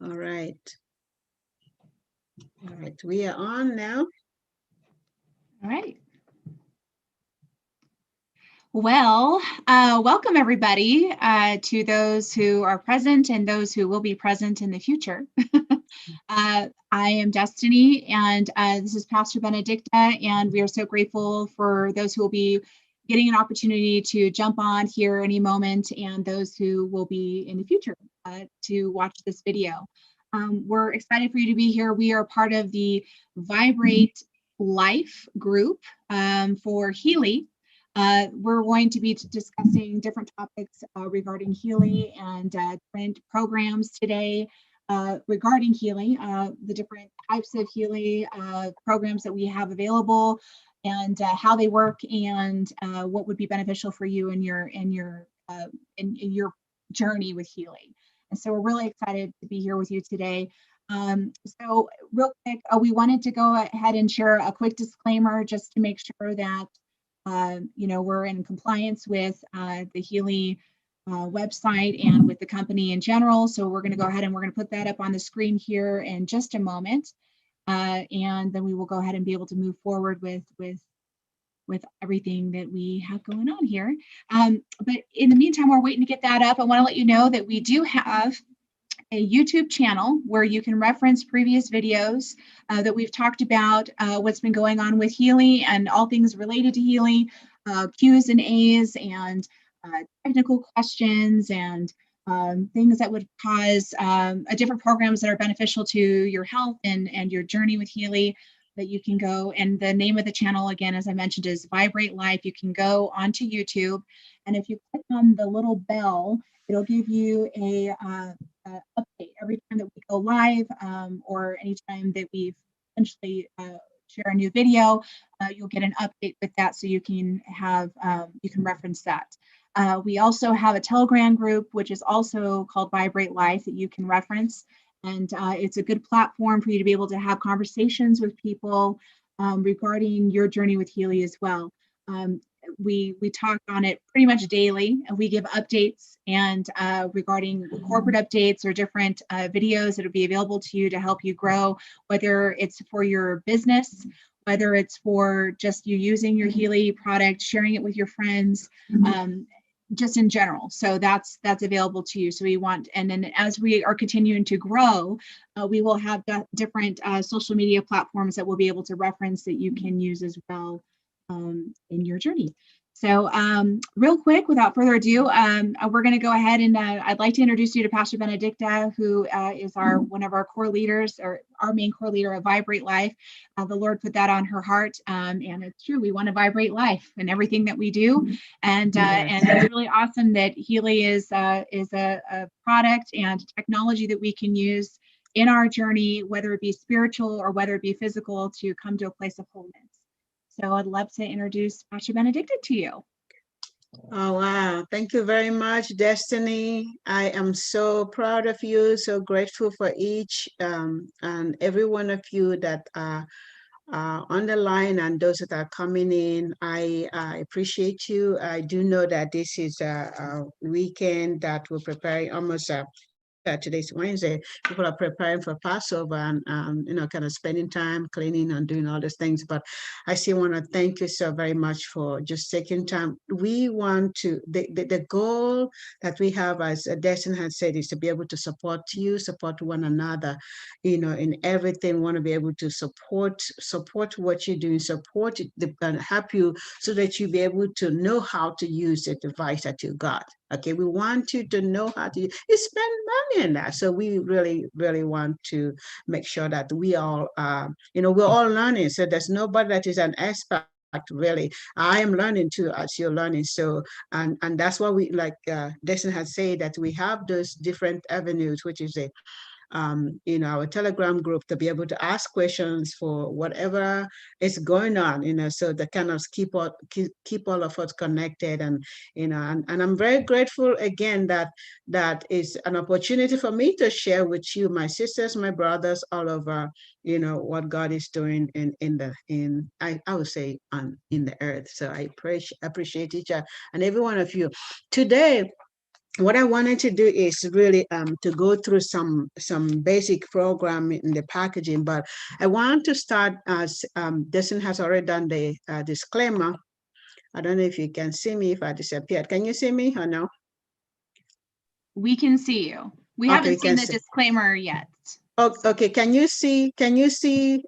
All right. All right. We are on now. All right. Well, welcome everybody to those who are present and those who will be present in the future. I am Destiny, and this is Pastor Benedicta, and we are so grateful for those who will be getting an opportunity to jump on here any moment, and those who will be in the future to watch this video. We're excited for you to be here. We are part of the Vibrate Life group for Healy. We're going to be discussing different topics regarding Healy and different programs today regarding Healy, the different types of Healy programs that we have available, and how they work, and what would be beneficial for you in your journey with Healy. And so we're really excited to be here with you today. So real quick, we wanted to go ahead and share a quick disclaimer just to make sure that we're in compliance with the Healy website and with the company in general. So we're going to go ahead and we're going to put that up on the screen here in just a moment. And then we will go ahead and be able to move forward with everything that we have going on here. But in the meantime, we're waiting to get that up. I want to let you know that we do have a YouTube channel where you can reference previous videos that we've talked about what's been going on with Healy and all things related to Healy, Q's and A's, and technical questions, and things that would cause different programs that are beneficial to your health and your journey with Healy, that you can go. And the name of the channel, again, as I mentioned, is Vibrate Life. You can go onto YouTube, and if you click on the little bell, it'll give you a update every time that we go live, or anytime that we've essentially share a new video. You'll get an update with that, so you can reference that. We also have a Telegram group, which is also called Vibrate Life, that you can reference. And it's a good platform for you to be able to have conversations with people regarding your journey with Healy as well. We talk on it pretty much daily, and we give updates and regarding corporate updates or different videos that will be available to you to help you grow, whether it's for your business, whether it's for just you using your Healy product, sharing it with your friends, just in general. So that's available to you. So we want, and then as we are continuing to grow, we will have different social media platforms that we'll be able to reference that you can use as well in your journey. So real quick, without further ado, we're going to go ahead and I'd like to introduce you to Pastor Benedicta, who is one of our core leaders, or our main core leader of Vibrate Life. The Lord put that on her heart, and it's true. We want to vibrate life in everything that we do, and it's really awesome that Healy is a product and technology that we can use in our journey, whether it be spiritual or whether it be physical, to come to a place of wholeness. So I'd love to introduce Pastor Benedicta to you. Oh, wow. Thank you very much, Destiny. I am so proud of you, so grateful for each and every one of you that are on the line and those that are coming in. I appreciate you. I do know that this is a weekend that we're preparing, almost today's Wednesday. People are preparing for Passover and kind of spending time cleaning and doing all those things. But I still want to thank you so very much for just taking time. We want to the goal that we have, as Destin had said, is to be able to support you, support one another, in everything. We want to be able to support what you're doing, support it, and help you so that you be able to know how to use the device that you got. Okay, we want you to know how to. You spend money in that, so we really, really want to make sure that we all, we're all learning. So there's nobody that is an expert. Really, I am learning too as you're learning. So, and that's why we, like Destin has said, that we have those different avenues, which is our Telegram group, to be able to ask questions for whatever is going on, so that kind of keep all of us connected. And, and I'm very grateful again that is an opportunity for me to share with you, my sisters, my brothers, all over, what God is doing I would say in the earth. So I appreciate each and every one of you. Today, what I wanted to do is really to go through some basic program in the packaging, but I want to start as Destin has already done the disclaimer. I don't know if you can see me if I disappeared. Can you see me or no? We can see you. We Okay, haven't you seen can the see. disclaimer yet. Oh, okay, can you see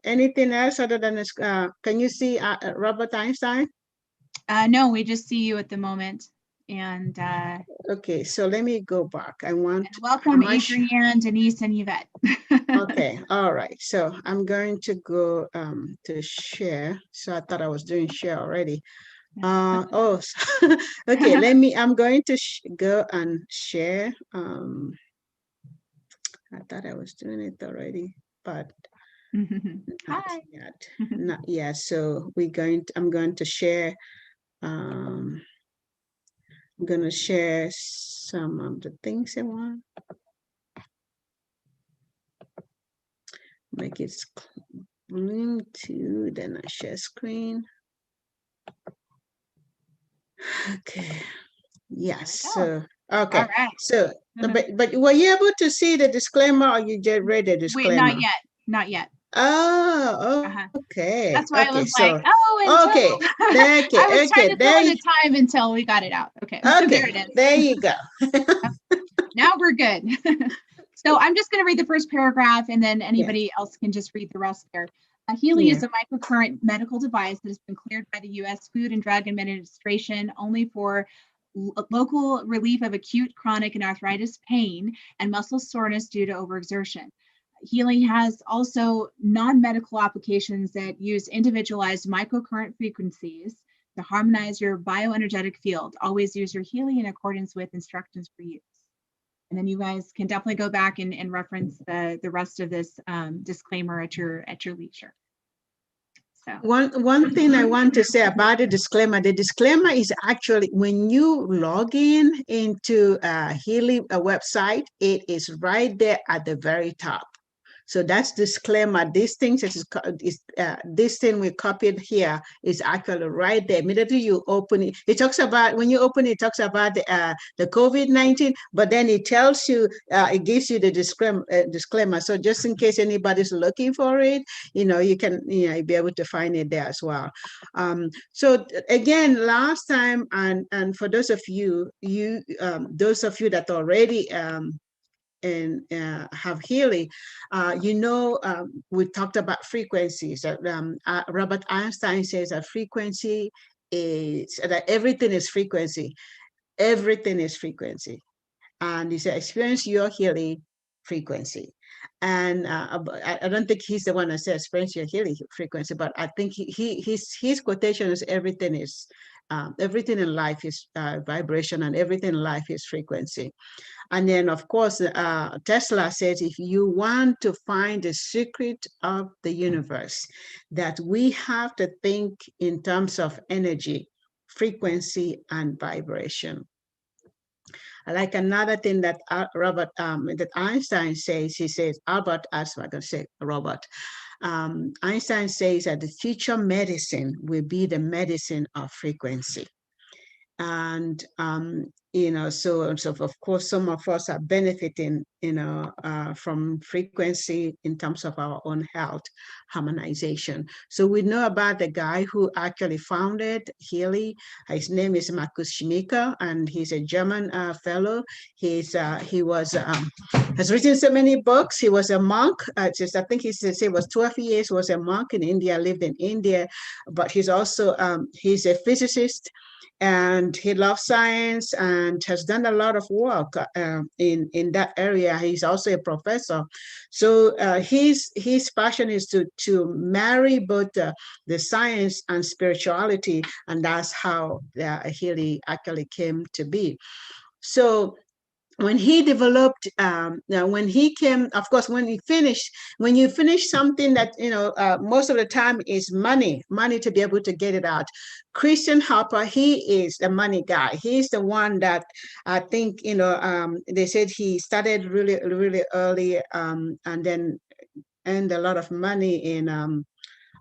anything else other than this? Can you see Robert Einstein? No, we just see you at the moment. And Okay, so let me go back. I want, welcome, am I sure? Adrienne, Denise, and Yvette. Okay, all right. So I'm going to go to share. So I thought I was doing share already. Oh, okay. I'm going to go and share. I thought I was doing it already, but not Hi. yet. Not yet. So I'm going to share. Um, I'm going to share some of the things I want. Make it clean to, then I share screen. Okay. Yes. So okay. All right. So but were you able to see the disclaimer or you just read the Wait, disclaimer? not yet. Not yet. Oh, Uh-huh. okay. That's why Okay. I was So like, oh, until okay. I was Okay. trying to fill in the time until we got it out. Okay, there it is. There you go. Now we're good. So I'm just going to read the first paragraph and then anybody else can just read the rest there. Healy is a microcurrent medical device that has been cleared by the U.S. Food and Drug Administration only for local relief of acute, chronic, and arthritis pain and muscle soreness due to overexertion. Healy has also non-medical applications that use individualized microcurrent frequencies to harmonize your bioenergetic field. Always use your Healy in accordance with instructions for use. And then you guys can definitely go back and reference the rest of this disclaimer at your leisure. So One thing I want to say about the disclaimer is actually when you log into Healy website, it is right there at the very top. So that's disclaimer. These things this thing we copied here is actually right there. Immediately you open it, it talks about when you open it, it talks about the COVID-19, but then it tells you it gives you the disclaimer. So just in case anybody's looking for it, you can be able to find it there as well. So again, last time and for those of you that already and have Healy, we talked about frequencies. Robert Einstein says that frequency is that everything is frequency. Everything is frequency, and he said, "Experience your Healy frequency." And I don't think he's the one that says experience your Healy frequency, but I think his quotation is everything in life is vibration, and everything in life is frequency. And then, of course, Tesla says if you want to find the secret of the universe, that we have to think in terms of energy, frequency, and vibration. I like another thing that that Einstein says. He says, Albert, as I can say, Robert. Einstein says that the future medicine will be the medicine of frequency. And so of course some of us are benefiting from frequency in terms of our own health harmonization. So we know about the guy who actually founded Healy. His name is Markus Schmicker, and he's a German fellow. He has written so many books. He was a monk. I think he was 12 years, was a monk in India, lived in India, but he's also he's a physicist, and he loves science and has done a lot of work in that area. He's also a professor. So his passion is to marry both the science and spirituality, and that's how Healy actually came to be. So when he developed when he came, of course, when you finish something that most of the time is money to be able to get it out. Christian Harper, he is the money guy. He's the one that I think they said he started really really early, and then earned a lot of money in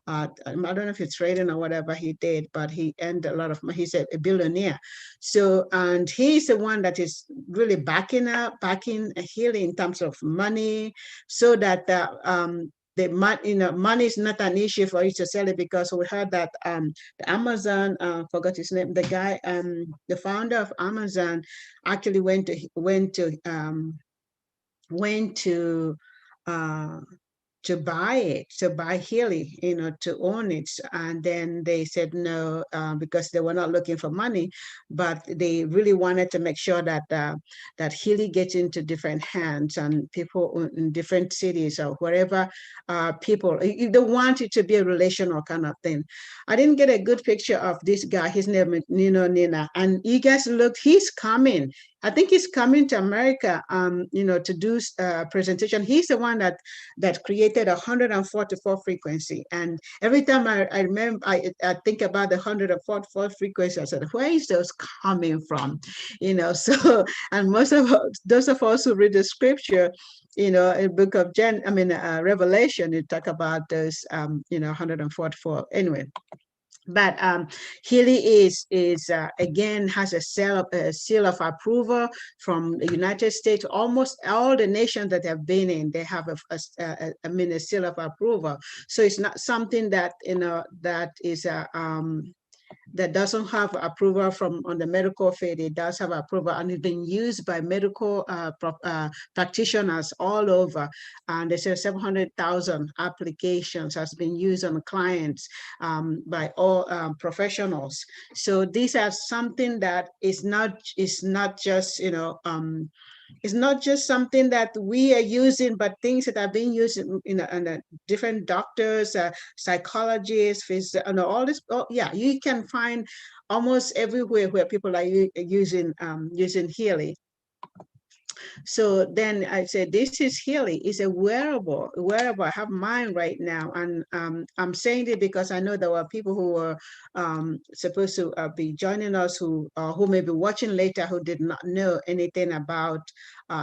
I don't know if it's trading or whatever he did, but he earned a lot of money. He's a billionaire. So, and he's the one that is really backing Healy in terms of money, so that the money is not an issue for you to sell it, because we heard that the Amazon, forgot his name, the guy, the founder of Amazon, actually went uh, to buy it, to buy Healy, to own it. And then they said no, because they were not looking for money, but they really wanted to make sure that that Healy gets into different hands and people in different cities or wherever people, they want it to be a relational kind of thing. I didn't get a good picture of this guy. His name is Nina. And you guys looked, he's coming. I think he's coming to America, to do a presentation. He's the one that created 144 frequency. And every time I remember, I think about the 144 frequency, I said, where is those coming from? So, and most of those of us who read the scripture, in book of Revelation, you talk about those, 144. Anyway, but Healy is again has a seal of approval from the United States. Almost all the nations that have been in, they have a seal of approval. So it's not something that that is that doesn't have approval from on the medical field. It does have approval, and it's been used by medical practitioners all over. And they say 700,000 applications has been used on clients by all professionals. So these are something that is not just it's not just something that we are using, but things that are being used in different doctors, psychologists, all this. Oh, yeah, you can find almost everywhere where people are using Healy. So then I said, this is Healy. It's a wearable. I have mine right now. And I'm saying it because I know there were people who were supposed to be joining us who may be watching later who did not know anything about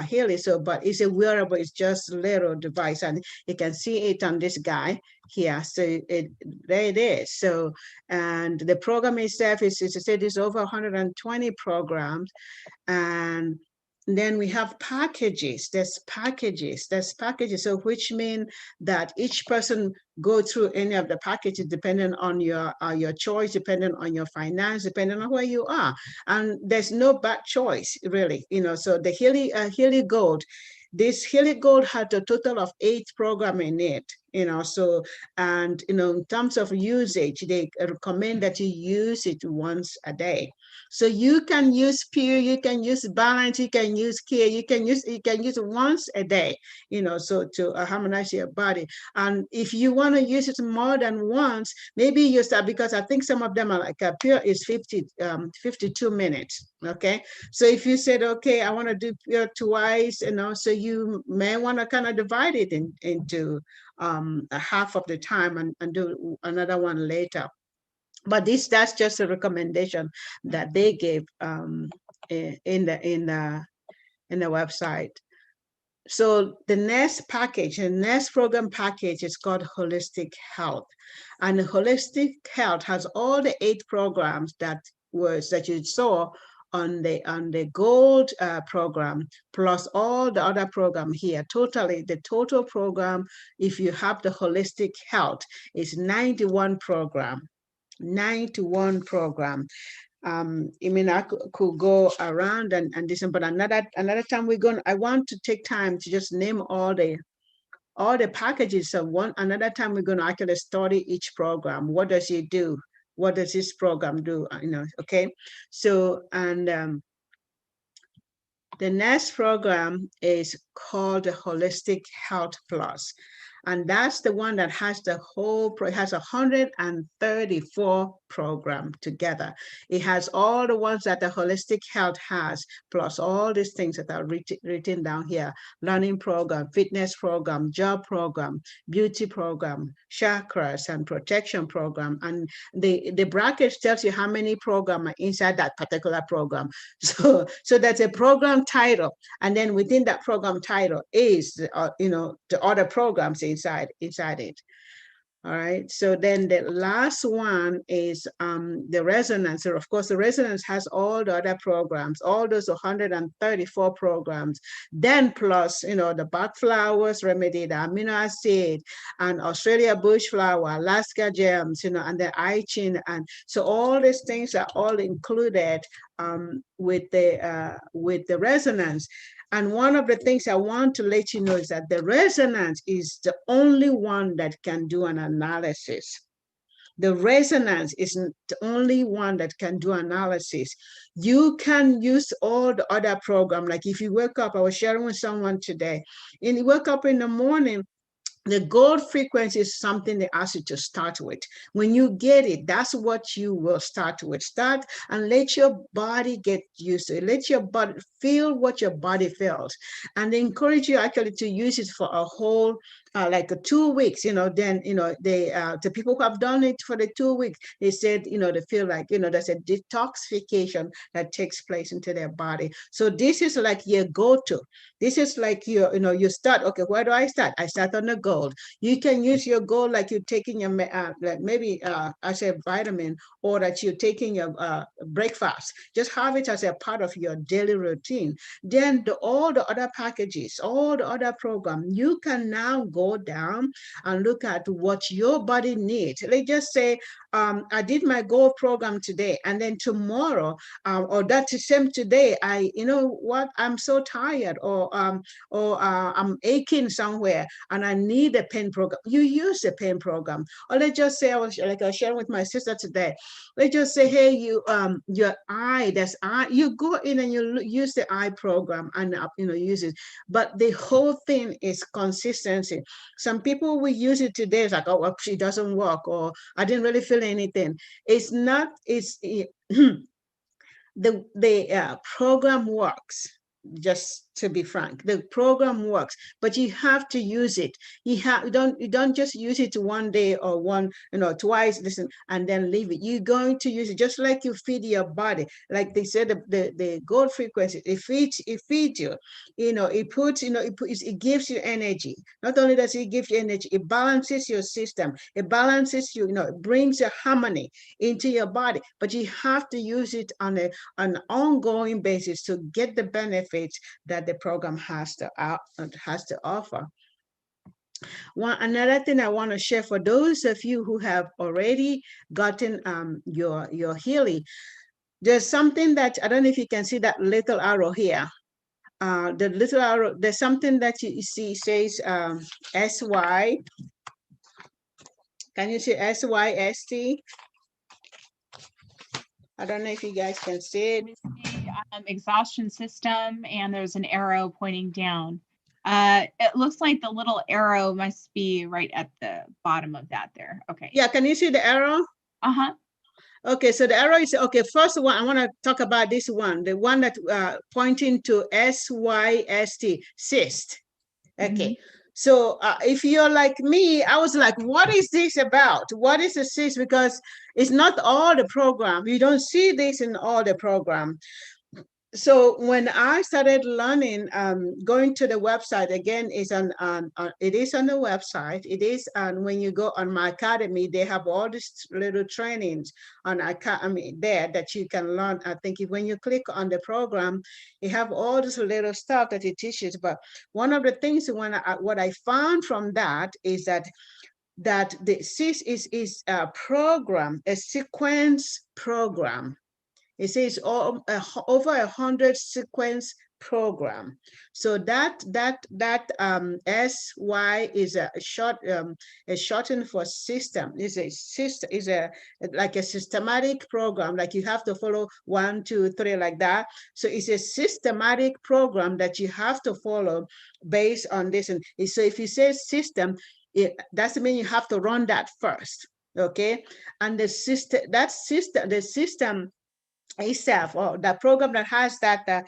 Healy. So, but it's a wearable. It's just a little device. And you can see it on this guy here. So there it is. So, and the program itself is, as I said, it's over 120 programs. And then we have packages. There's packages. So which mean that each person go through any of the packages depending on your choice, depending on your finance, depending on where you are. And there's no bad choice, really. So the Healy Gold, this Healy Gold had a total of 8 programs in it. So, and in terms of usage, they recommend that you use it once a day. So you can use Pure, you can use Balance, you can use Care, you can use it once a day, so to harmonize your body. And if you want to use it more than once, maybe you start, because I think some of them are like Pure is 52 minutes. Okay, so if you said, okay, I want to do Pure twice, so you may want to kind of divide it into a half of the time and do another one later. But that's just a recommendation that they gave in the website. So the next program package is called Holistic Health. And Holistic Health has all the 8 programs that you saw on the gold program, plus all the other program here. Totally, the total program, if you have the Holistic Health, is 91 program. 91 program. I could go around and listen, but another time I want to take time to just name all the packages. So another time we're going to actually study each program. What does it do? What does this program do? Okay. So, and the next program is called the Holistic Health Plus. And that's the one that has it has 134 programs together. It has all the ones that the Holistic Health has, plus all these things that are written down here: learning program, fitness program, job program, beauty program, chakras and protection program. And the bracket tells you how many programs are inside that particular program. So that's a program title. And then within that program title is, the other programs inside it. All right. So then the last one is the resonance. So of course, the resonance has all the other programs, all those 134 programs. Then plus, the Bach flowers remedy, the amino acid, and Australia bush flower, Alaska gems, and the I-Chin. And so all these things are all included with the resonance. And one of the things I want to let you know is that the resonance is the only one that can do an analysis. The resonance is the only one that can do analysis. You can use all the other program. Like if you wake up, I was sharing with someone today, and you wake up in the morning, the gold frequency is something they ask you to start with. When you get it, that's what you will start with. Start and let your body get used to it. Let your body feel what your body feels. And they encourage you actually to use it for a whole like 2 weeks, then, they, the people who have done it for the 2 weeks, they said, they feel like, there's a detoxification that takes place into their body. So this is like your go-to. This is like you start, okay, where do I start? I start on the gold. You can use your gold like you're taking your, like maybe as a vitamin, or that you're taking your breakfast. Just have it as a part of your daily routine. Then all the other packages, all the other program, you can now go down and look at what your body needs. Let's just say, I did my gold program today, and then tomorrow, or that same today, I'm so tired, or I'm aching somewhere, and I need a pain program. You use the pain program. Or let's just say, I was sharing with my sister today. Let's just say, hey, your eye, that's eye. You go in and you use the eye program and use it. But the whole thing is consistency. Some people will use it today. It's like, oh, well, she doesn't work, or I didn't really feel anything. It's not. The program works. Just to be frank, the program works, but you have to use it. You don't just use it one day or twice, listen, and then leave it. You're going to use it just like you feed your body. Like they said, the gold frequency, it feeds you. It gives you energy. Not only does it give you energy, it balances your system. It balances you. It brings a harmony into your body. But you have to use it on an ongoing basis to get the benefits that the program has to offer. Another thing I want to share for those of you who have already gotten your Healy, there's something that I don't know if you can see that little arrow here. The little arrow, there's something that you see says SY. Can you see SYST? I don't know if you guys can see it. Exhaustion system, and there's an arrow pointing down. It looks like the little arrow must be right at the bottom of that there. Okay. Yeah, can you see the arrow? Uh-huh. Okay, so the arrow is, okay, first one, I want to talk about this one, the one that pointing to SYST, cyst. Okay, so if you're like me, I was like, what is this about? What is a cyst? Because it's not all the program. You don't see this in all the program. So when I started learning, going to the website again, is it is on the website. It is, and when you go on my academy, they have all these little trainings on academy there that you can learn. I think when you click on the program, you have all this little stuff that it teaches. But one of the things what I found from that is that the CIS is a program, a sequence program. It says over 100 sequence program. So that SY is a shortened for system. Is like a systematic program. Like you have to follow 1, 2, 3 like that. So it's a systematic program that you have to follow based on this. And so if you say system, that's mean you have to run that first. Okay, and the system itself, or the program that has that that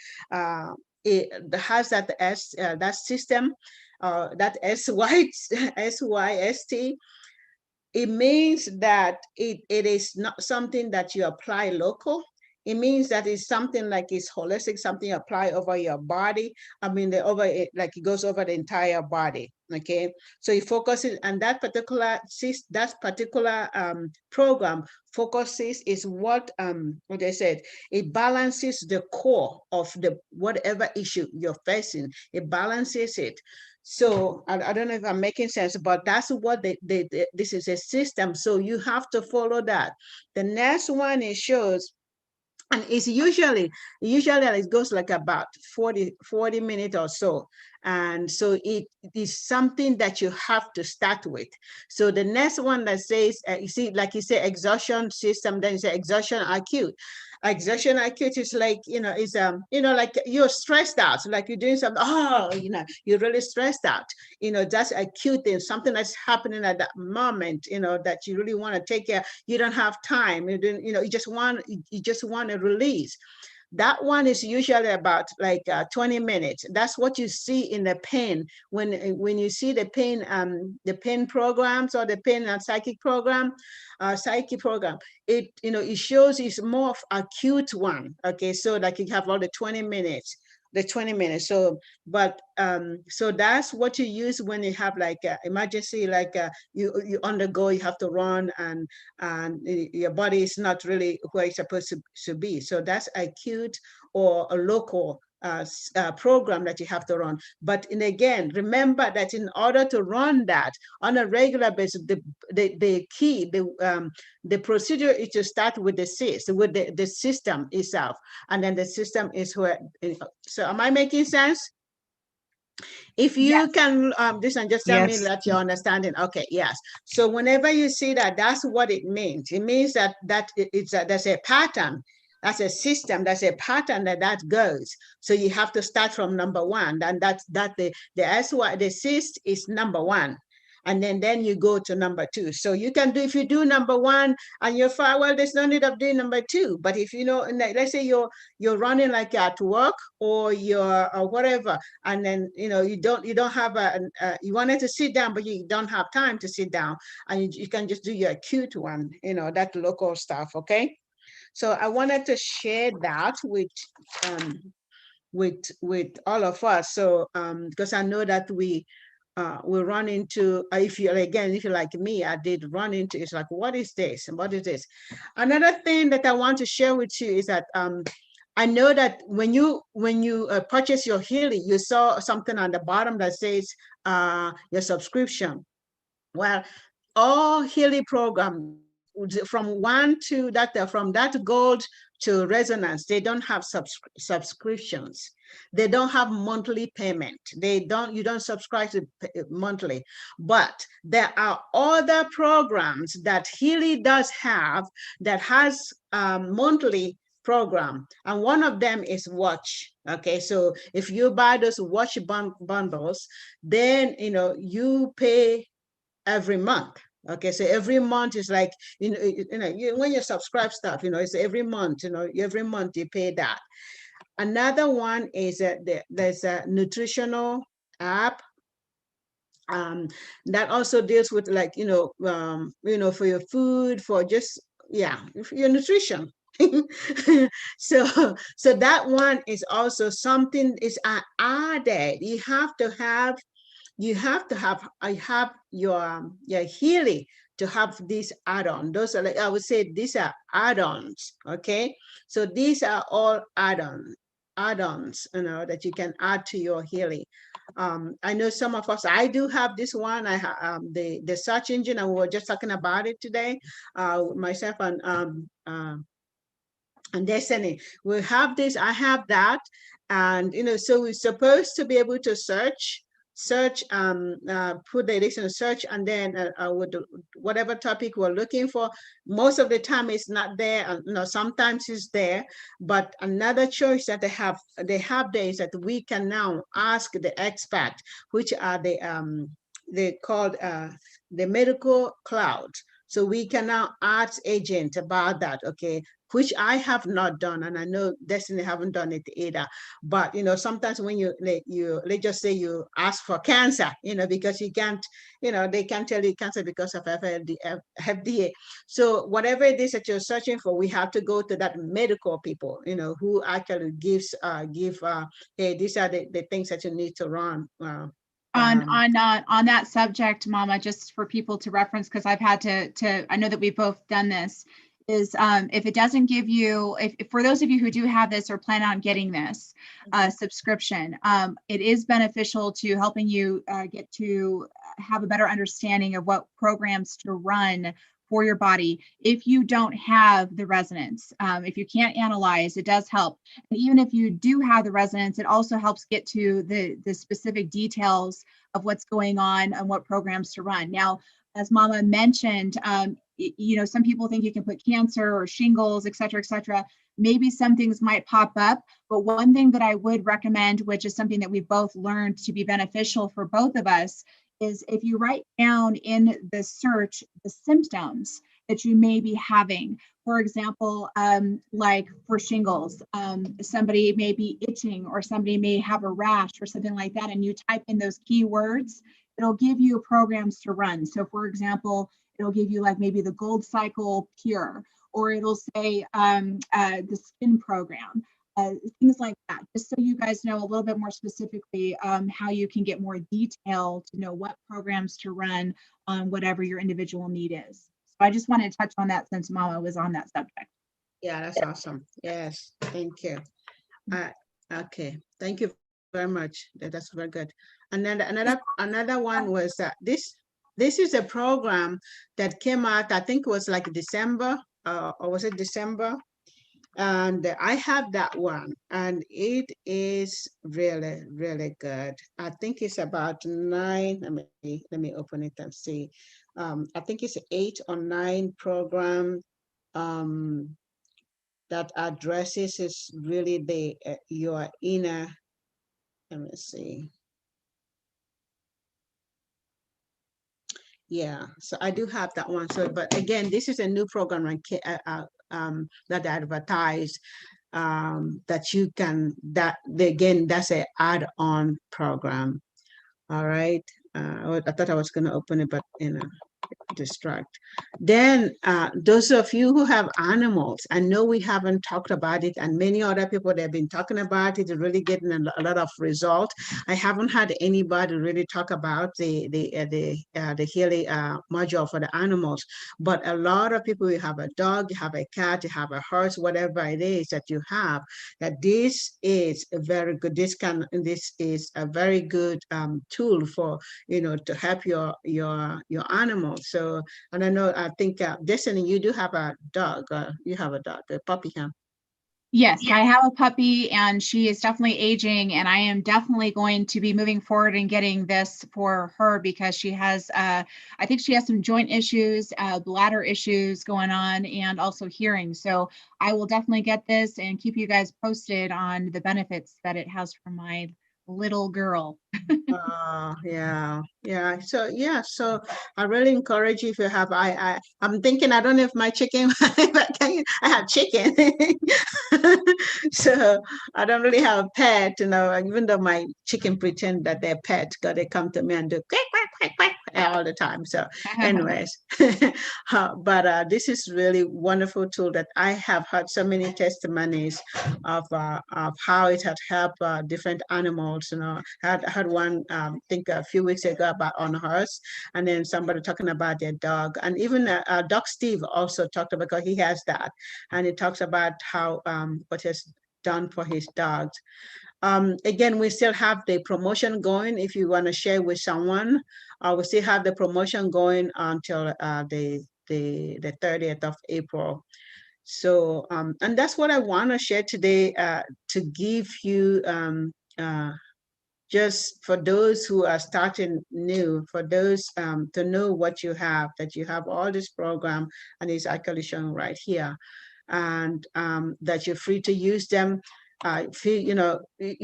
system, that SYST, it means that it is not something that you apply local. It means that it's something like it's holistic, something apply over your body. I mean, like it goes over the entire body. Okay, so it focuses, and that particular program focuses is what they said. It balances the core of the whatever issue you're facing. It balances it. So I don't know if I'm making sense, but that's what this is a system. So you have to follow that. The next one it shows, and it's usually it goes like about 40 minutes or so. And so it is something that you have to start with. So the next one that says, you see, like you say, exhaustion system, then you say exhaustion acute. Exhaustion acute is like, is like you're stressed out, like you're doing something, you're really stressed out. That's acute thing, something that's happening at that moment, that you really want to take care. You don't have time. You just want to release. That one is usually about like 20 minutes. That's what you see in the pain. When you see the pain programs or the pain and psychic program, it shows it's more of acute one. Okay, so like you have all the 20 minutes. The 20 minutes. So that's what you use when you have like emergency, like you undergo, you have to run, and your body is not really where it's supposed to be. So that's acute or a local program that you have to run. But again, remember that in order to run that on a regular basis, the procedure is to start with the system itself, and then the system is where. So am I making sense? If you Yes. can, this and just tell me Yes. that you're understanding. Okay, yes. So whenever you see that, that's what it means. It means that there's a pattern, that's a system, that's a pattern that goes. So you have to start from number one, and the cyst is number one. And then you go to number two. So you can do, if you do number one and you're far, well, there's no need of doing number two. But if let's say you're running like at work, or you're or whatever, and then you don't have you wanted to sit down, but you don't have time to sit down, and you can just do your acute one, that local stuff. Okay, so I wanted to share that with all of us. So because I know that we run into, if you're like me, I did run into, it's like, what is this and what is this? Another thing that I want to share with you is that I know that when you purchase your Healy, you saw something on the bottom that says your subscription. Well, all Healy program from that gold to resonance, they don't have subscriptions. They don't have monthly payment. You don't subscribe to monthly. But there are other programs that Healy does have that has monthly program, and one of them is watch. Okay, so if you buy those watch bundles, then you pay every month. Okay, so every month is like, when you subscribe stuff, it's every month, every month you pay that. Another one is there's a nutritional app that also deals with, like, for your food, for just, yeah, for your nutrition. so that one is also something is added. I have your Healy to have these add-on. Those are, like, I would say these are add-ons. Okay, so these are all add-ons, that you can add to your Healy. I know some of us, I do have this one. I have the search engine, and we were just talking about it today, myself and Destiny. We have this, I have that. And so we're supposed to be able to search, put the addiction search, and then with whatever topic we're looking for. Most of the time it's not there, sometimes it's there. But another choice that they have there is that we can now ask the expert, which are they called the medical cloud. So we can now ask agent about that, okay, which I have not done, and I know Destiny haven't done it either. But sometimes when let's just say you ask for cancer, because you can't, they can't tell you cancer because of FDA. So whatever it is that you're searching for, we have to go to that medical people, who actually give hey, these are the things that you need to run. On that subject, Mama, just for people to reference, because I've had to I know that we've both done this, is if it doesn't give you, if for those of you who do have this or plan on getting this subscription, it is beneficial to helping you get to have a better understanding of what programs to run for your body if you don't have the resonance. If you can't analyze, it does help. And even if you do have the resonance, it also helps get to the specific details of what's going on and what programs to run. Now, as Mama mentioned, some people think you can put cancer or shingles, et cetera, et cetera. Maybe some things might pop up, but one thing that I would recommend, which is something that we've both learned to be beneficial for both of us, is if you write down in the search the symptoms that you may be having. For example, like for shingles, somebody may be itching or somebody may have a rash or something like that, and you type in those keywords, it'll give you programs to run. So for example, it'll give you like maybe the Gold Cycle Pure, or it'll say the skin program. Things like that, just so you guys know a little bit more specifically how you can get more detail to know what programs to run on whatever your individual need is. So I just wanted to touch on that since Mama was on that subject. Yeah, that's awesome. Yes, thank you. Okay, thank you very much. That's very good. And then another one was that this is a program that came out, I think it was like December, or was it December? And I have that one, and it is really, really good. I think it's about nine. Let me open it and see. I think it's 8 or 9 program that addresses is really the your inner. Let me see. Yeah, so I do have that one. So, but again, this is a new program that advertised that you can, again, that's an add-on program. All right. I thought I was going to open it, but distract. Then those of you who have animals, I know we haven't talked about it, and many other people that have been talking about it, really getting a lot of result. I haven't had anybody really talk about the Healy module for the animals, but a lot of people, you have a dog, you have a cat, you have a horse, whatever it is that you have, that this is a very good, this is a very good tool for, to help your animals. So, and I think Destiny, you do have a dog. You have a dog, a puppy, huh? Yes, I have a puppy and she is definitely aging, and I am definitely going to be moving forward and getting this for her because she has, I think she has some joint issues, bladder issues going on, and also hearing. So I will definitely get this and keep you guys posted on the benefits that it has for my little girl. Yeah. So I really encourage you if you have. I'm thinking, I don't know if my chicken. I have chicken, so I don't really have a pet. Even though my chicken pretend that they're pet, because they come to me and do quack quack quack quack all the time. So, anyways, but this is really wonderful tool that I have heard so many testimonies of how it had helped different animals. I had one, I think a few weeks ago, about on horse, and then somebody talking about their dog, and even Doc Steve also talked about, because he has that, and he talks about how what has done for his dogs. Again, we still have the promotion going. If you want to share with someone, we still have the promotion going until the 30th of April. So, and that's what I want to share today, to give you, just for those who are starting new, for those to know what you have, that you have all this program, and it's actually shown right here, and that you're free to use them. feel,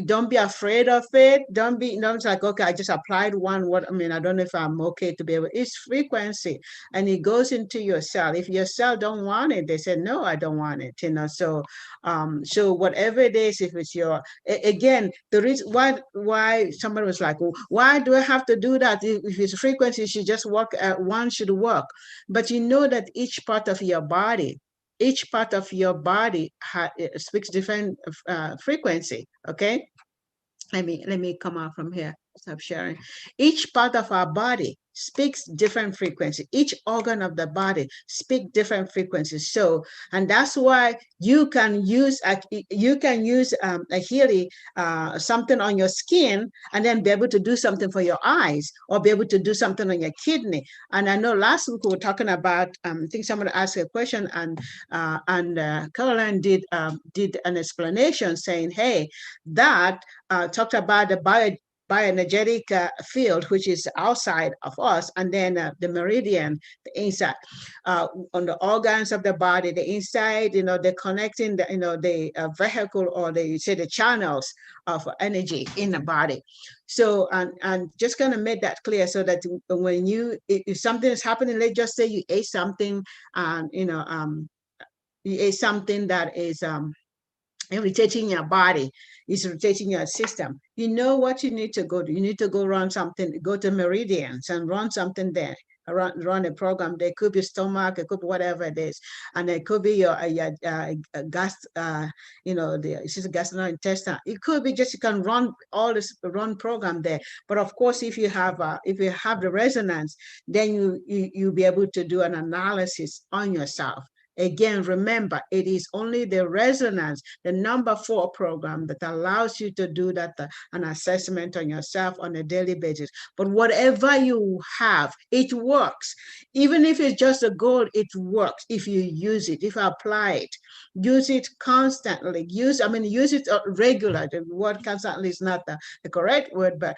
don't be afraid of it. Don't be, it's like, okay, I just applied one. What, I mean, I don't know if I'm okay to be able, it's frequency, and it goes into your cell. If your cell don't want it, they say, no, I don't want it, so whatever it is, if it's again, the reason why somebody was like, well, why do I have to do that? If it's frequency, you should just work, one should work. But you know that each part of your body speaks different frequency. Okay, let me come out from here. Stop sharing. Each part of our body speaks different frequency. Each organ of the body speak different frequencies. So, and that's why you can use a Healy, something on your skin, and then be able to do something for your eyes, or be able to do something on your kidney. And I know last week we were talking about, I think someone asked a question, and Caroline did an explanation saying, hey, that talked about the bioenergetic field, which is outside of us, and then the meridian, the inside, on the organs of the body, the inside, the connecting, the vehicle, or the channels of energy in the body. So, and just kind of make that clear, so that when if something is happening, let's just say you ate something, and you ate something that is irritating your body, is irritating your system. You know what you need to go to. You need to go run something, go to meridians and run something there. Run a program. There could be stomach, it could be whatever it is, and it could be your gas, the gastrointestinal. It could be just, you can run all this run program there. But of course, if you have the resonance, then you'll be able to do an analysis on yourself. Again, remember, it is only the resonance, the number 4 program, that allows you to do that, an assessment on yourself on a daily basis. But whatever you have, it works. Even if it's just a goal, it works if you use it, if you apply it. Use it constantly. Use it regularly. The word constantly is not the correct word, but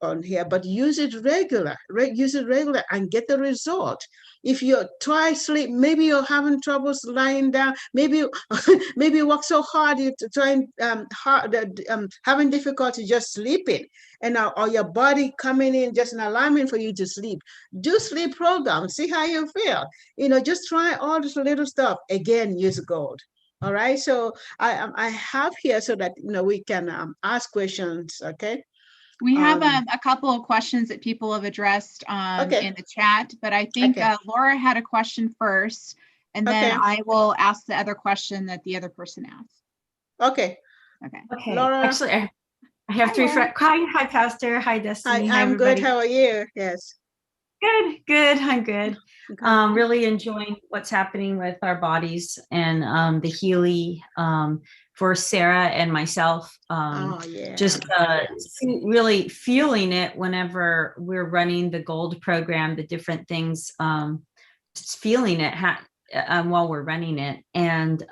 on here, but use it regular. Use it regular and get the result. If you try sleep, maybe you're having troubles lying down. Maybe maybe you work so hard, you trying having difficulty just sleeping, and or your body coming in just an alignment for you to sleep. Do sleep program. See how you feel. Just try all this little stuff. Again, use gold. All right. So I have here so that we can ask questions. Okay. We have a couple of questions that people have addressed Okay. in the chat, but I think Okay. Laura had a question first, and then Okay. I will ask the other question that the other person asked. Okay. Okay. Laura. Actually, I have three friends. Hi, Pastor. Hi, Destiny. Hi, I'm everybody. good. How are you? Yes. Good. I'm good. Okay. Really enjoying what's happening with our bodies, and the Healy for Sarah and myself. Oh, yeah. Just really feeling it whenever we're running the gold program, the different things, just feeling it while we're running it. And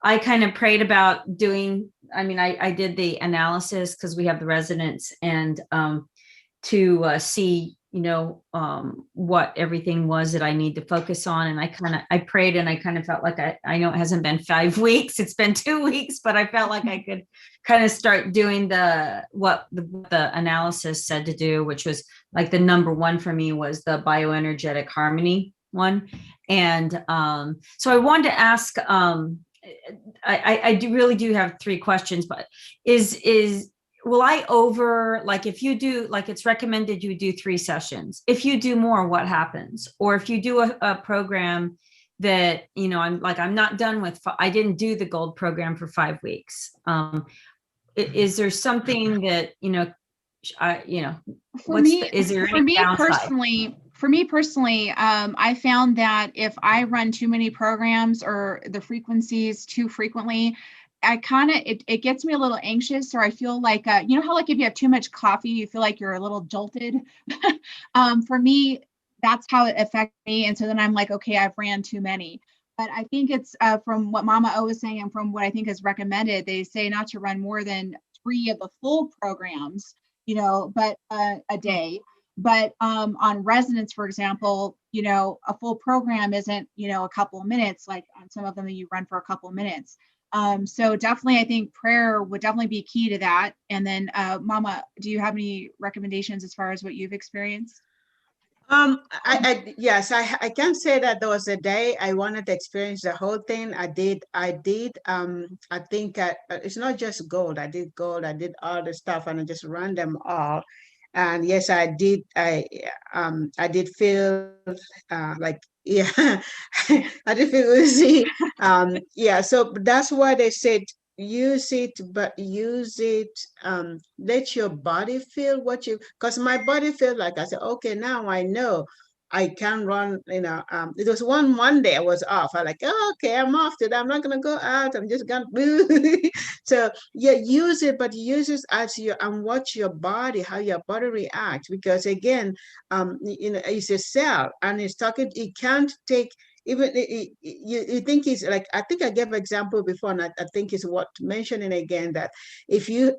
I kind of prayed about doing, I did the analysis because we have the resonance, and to see what everything was that I need to focus on. And I prayed, and I kind of felt like I know it hasn't been 5 weeks, it's been 2 weeks, but I felt like I could kind of start doing what the analysis said to do, which was like the number 1 for me was the bioenergetic harmony one. And so I wanted to ask, I really do have 3 questions, but will I if you do, like it's recommended you do 3 sessions. If you do more, what happens? Or if you do a program that, I'm not done with, I didn't do the gold program for 5 weeks. Is there something that, is there any downside? For me personally, I found that if I run too many programs or the frequencies too frequently, it gets me a little anxious, or I feel like, how like if you have too much coffee, you feel like you're a little jolted. For me, that's how it affects me. And so then I'm like, okay, I've ran too many. But I think it's from what Mama O was saying, and from what I think is recommended, they say not to run more than 3 of the full programs, but a day. But on resonance, for example, a full program isn't, a couple of minutes, like on some of them you run for a couple of minutes. So definitely, I think prayer would definitely be key to that. And then, Mama, do you have any recommendations as far as what you've experienced? Yes, I can say that there was a day I wanted to experience the whole thing. I think it's not just gold. I did all the stuff and I just ran them all. And yes, I did feel like, yeah, I did feel woozy. Yeah, so that's why they said use it, but use it, let your body feel what you, because my body felt like, I said, okay, now I know I can run, it was one Monday I was off. I like, oh, okay, I'm off today. I'm not gonna go out. I'm just gonna so yeah, use it, but use it as and watch your body, how your body reacts. Because again, it's a cell and it's talking, it can't take even you think it's like, I think I gave example before, and I think it's what mentioning again that if you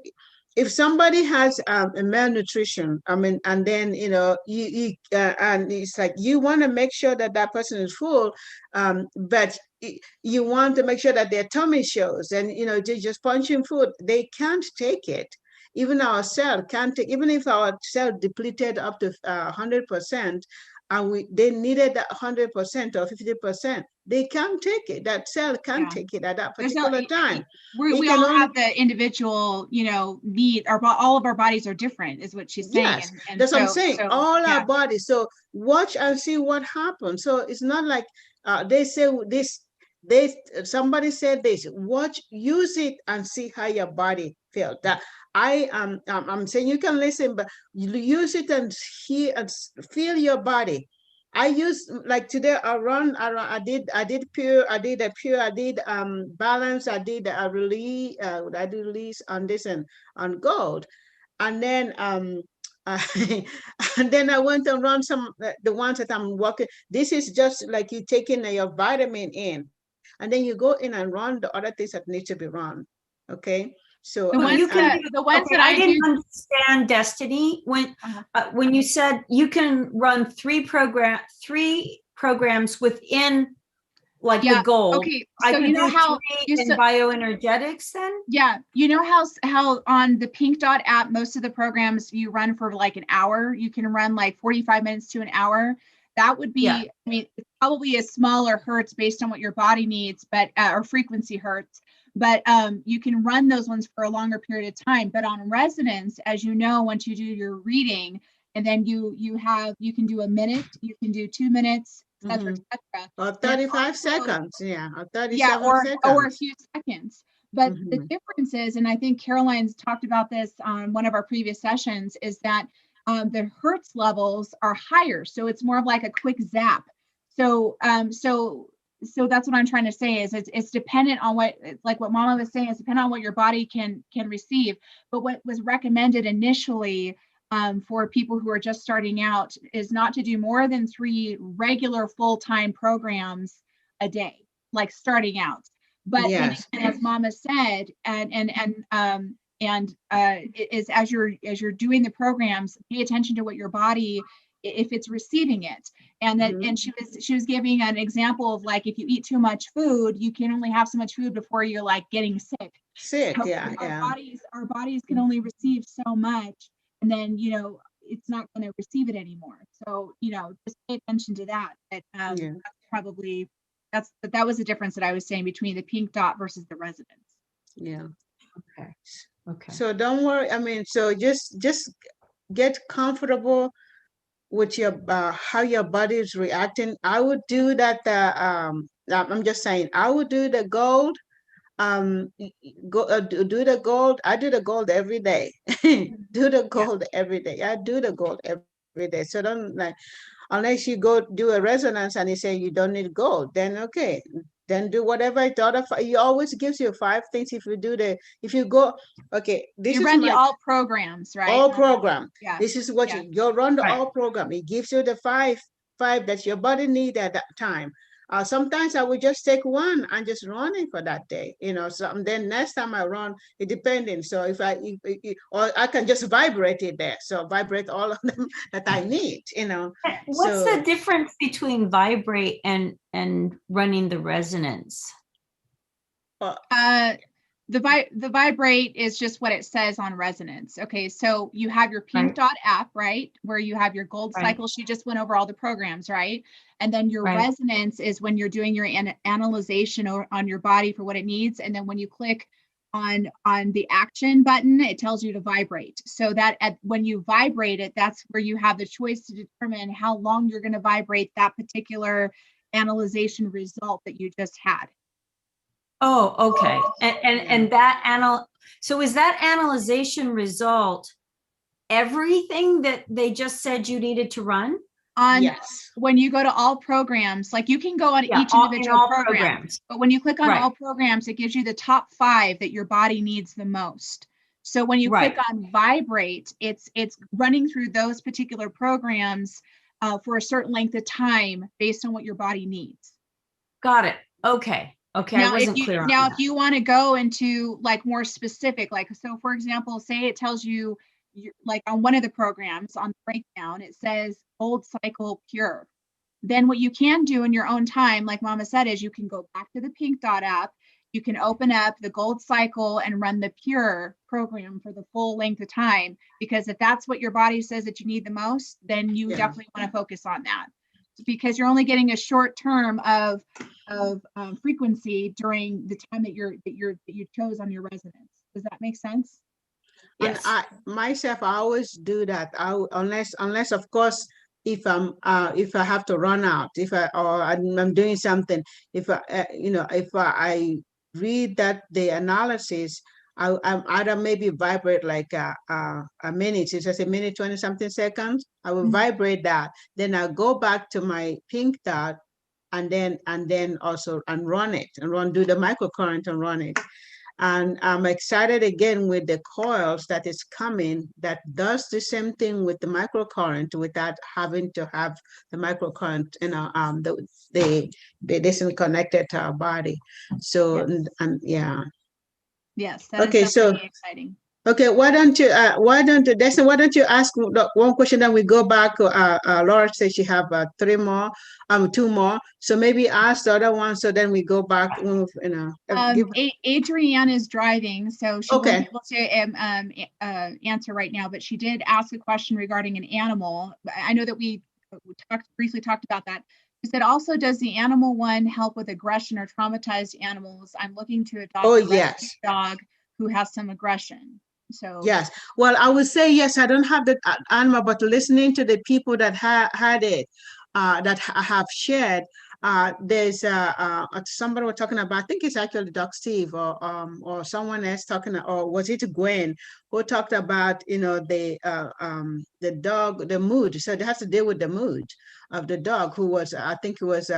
if somebody has a malnutrition, I mean, and then and it's like you want to make sure that that person is full, but you want to make sure that their tummy shows, and they just punching food, they can't take it. Even our cell can't take, even if our cell depleted up to 100%, and they needed that 100% or 50%, they can't take it. That cell can't Yeah. take it at that There's no, particular time. we Can all only, have the individual, need, all of our bodies are different, is what she's saying. yes, And that's what I'm so, saying. All our yeah, bodies. So watch and see what happens. So it's not like they say this. They somebody said this. Watch, use it, and see how your body felt. That I'm saying you can listen, but you use it and hear and feel your body. I use, like today I did pure, I did balance, I did release on this and on gold. And then I, and then I went and run some the ones that I'm working. This is just like you taking your vitamin in, and then you go in and run the other things that need to be run. Okay, so the Well, ones you can that do, the ones okay, that I I do. didn't understand, Destiny, when you said you can run three programs within like Yeah. the goal. Okay. I So could you know do how three you in bioenergetics then? yeah, you know how on the Pink Dot app, most of the programs you run for like an hour, you can run like 45 minutes to an hour. That would be, Yeah. I mean, it's probably a smaller hertz based on what your body needs, but or frequency hertz. But you can run those ones for a longer period of time. But on resonance, as you know, once you do your reading, and then you can do a minute, you can do 2 minutes, etc., etc. or And it's 35 also, seconds, yeah, or yeah, 37 or a seconds. few seconds. But the Mm-hmm. difference is, and I think Caroline's talked about this on one of our previous sessions, is that the hertz levels are higher, so it's more of like a quick zap. So so that's what I'm trying to say is it's dependent on what, like what Mama was saying, it's dependent on what your body can receive. But what was recommended initially for people who are just starting out is not to do more than 3 regular full-time programs a day, like starting out. But then Yes. again, as Mama said, is as you're doing the programs, pay attention to what your body, if it's receiving it. And that, Mm-hmm. and she was giving an example of like, if you eat too much food, you can only have so much food before you're like getting sick. Sick, So yeah, our yeah. bodies can only receive so much, and then it's not going to receive it anymore. So just pay attention to that. Yeah. That's probably that was the difference that I was saying between the Pink Dot versus the Resonance. Yeah. Okay. Okay. So don't worry. I mean, so just get comfortable with your how your body is reacting. I would do that. I'm just saying, I would do the gold. Go do the gold. I do the gold every day. Do the Yeah. gold every day. I do the gold every day. So don't like, unless you go do a resonance and you say you don't need gold, then okay, then do whatever I thought of. He always gives you 5 things. If you go, okay, this You is run the my all programs, right? all program. Yeah. This is what Yeah. you run the Right. all program. It gives you the five that your body need at that time. Sometimes I would just take one and just run it for that day, So then next time I run, it depending. So or I can just vibrate it there. So vibrate all of them that I need. What's So the difference between vibrate and running the resonance? The vibrate is just what it says on resonance. Okay, so you have your pink Right. dot app, right, where you have your gold Right. cycle. She just went over all the programs, right? And then your Right. resonance is when you're doing your analyzation on your body for what it needs. And then when you click on the action button, it tells you to vibrate. So that when you vibrate it, that's where you have the choice to determine how long you're going to vibrate that particular analyzation result that you just had. Oh, okay. And that so is that analyzation result everything that they just said you needed to run? Yes. When you go to all programs, like you can go on each individual program, but when you click on all programs, it gives you the top 5 that your body needs the most. So when you click on vibrate, it's running through those particular programs for a certain length of time based on what your body needs. Got it. Okay. Okay. Now, I wasn't clear on that. if you want to go into like more specific, like, so for example, say it tells you, like on one of the programs on the breakdown, it says gold cycle pure. Then what you can do in your own time, like Mama said, is you can go back to the pink dot app, you can open up the gold cycle and run the pure program for the full length of time. Because if that's what your body says that you need the most, then you definitely want to focus on that, because you're only getting a short term of frequency during the time that you chose on your resonance. Does that make sense? Yes. And I always do that. Unless of course, if I have to run out, I'm doing something, if I read that the analysis, I'm either maybe vibrate like a minute, it's just a minute 20 something seconds. I will vibrate that, then I'll go back to my pink dot, and then also run it, do the microcurrent and run it. And I'm excited again with the coils that is coming that does the same thing with the microcurrent without having to have the microcurrent, this is connected to our body. So, and yeah. Yes, that okay, is definitely exciting. Okay, why don't you, Destiny, why don't you ask one question, then we go back. Laura says she have 2 more. So maybe ask the other one, so then we go back. Adrienne is driving, so she won't be able to answer right now, but she did ask a question regarding an animal. I know that we briefly talked about that. She said, also, does the animal one help with aggression or traumatized animals? I'm looking to adopt a rescue dog who has some aggression. So yes, well, I would say yes. I don't have the animal, but listening to the people that had it, that have shared, there's somebody was talking about, I think it's actually Doc Steve or someone else talking, or was it Gwen, who talked about the dog, the mood. So it has to deal with the mood of the dog, who was, I think it was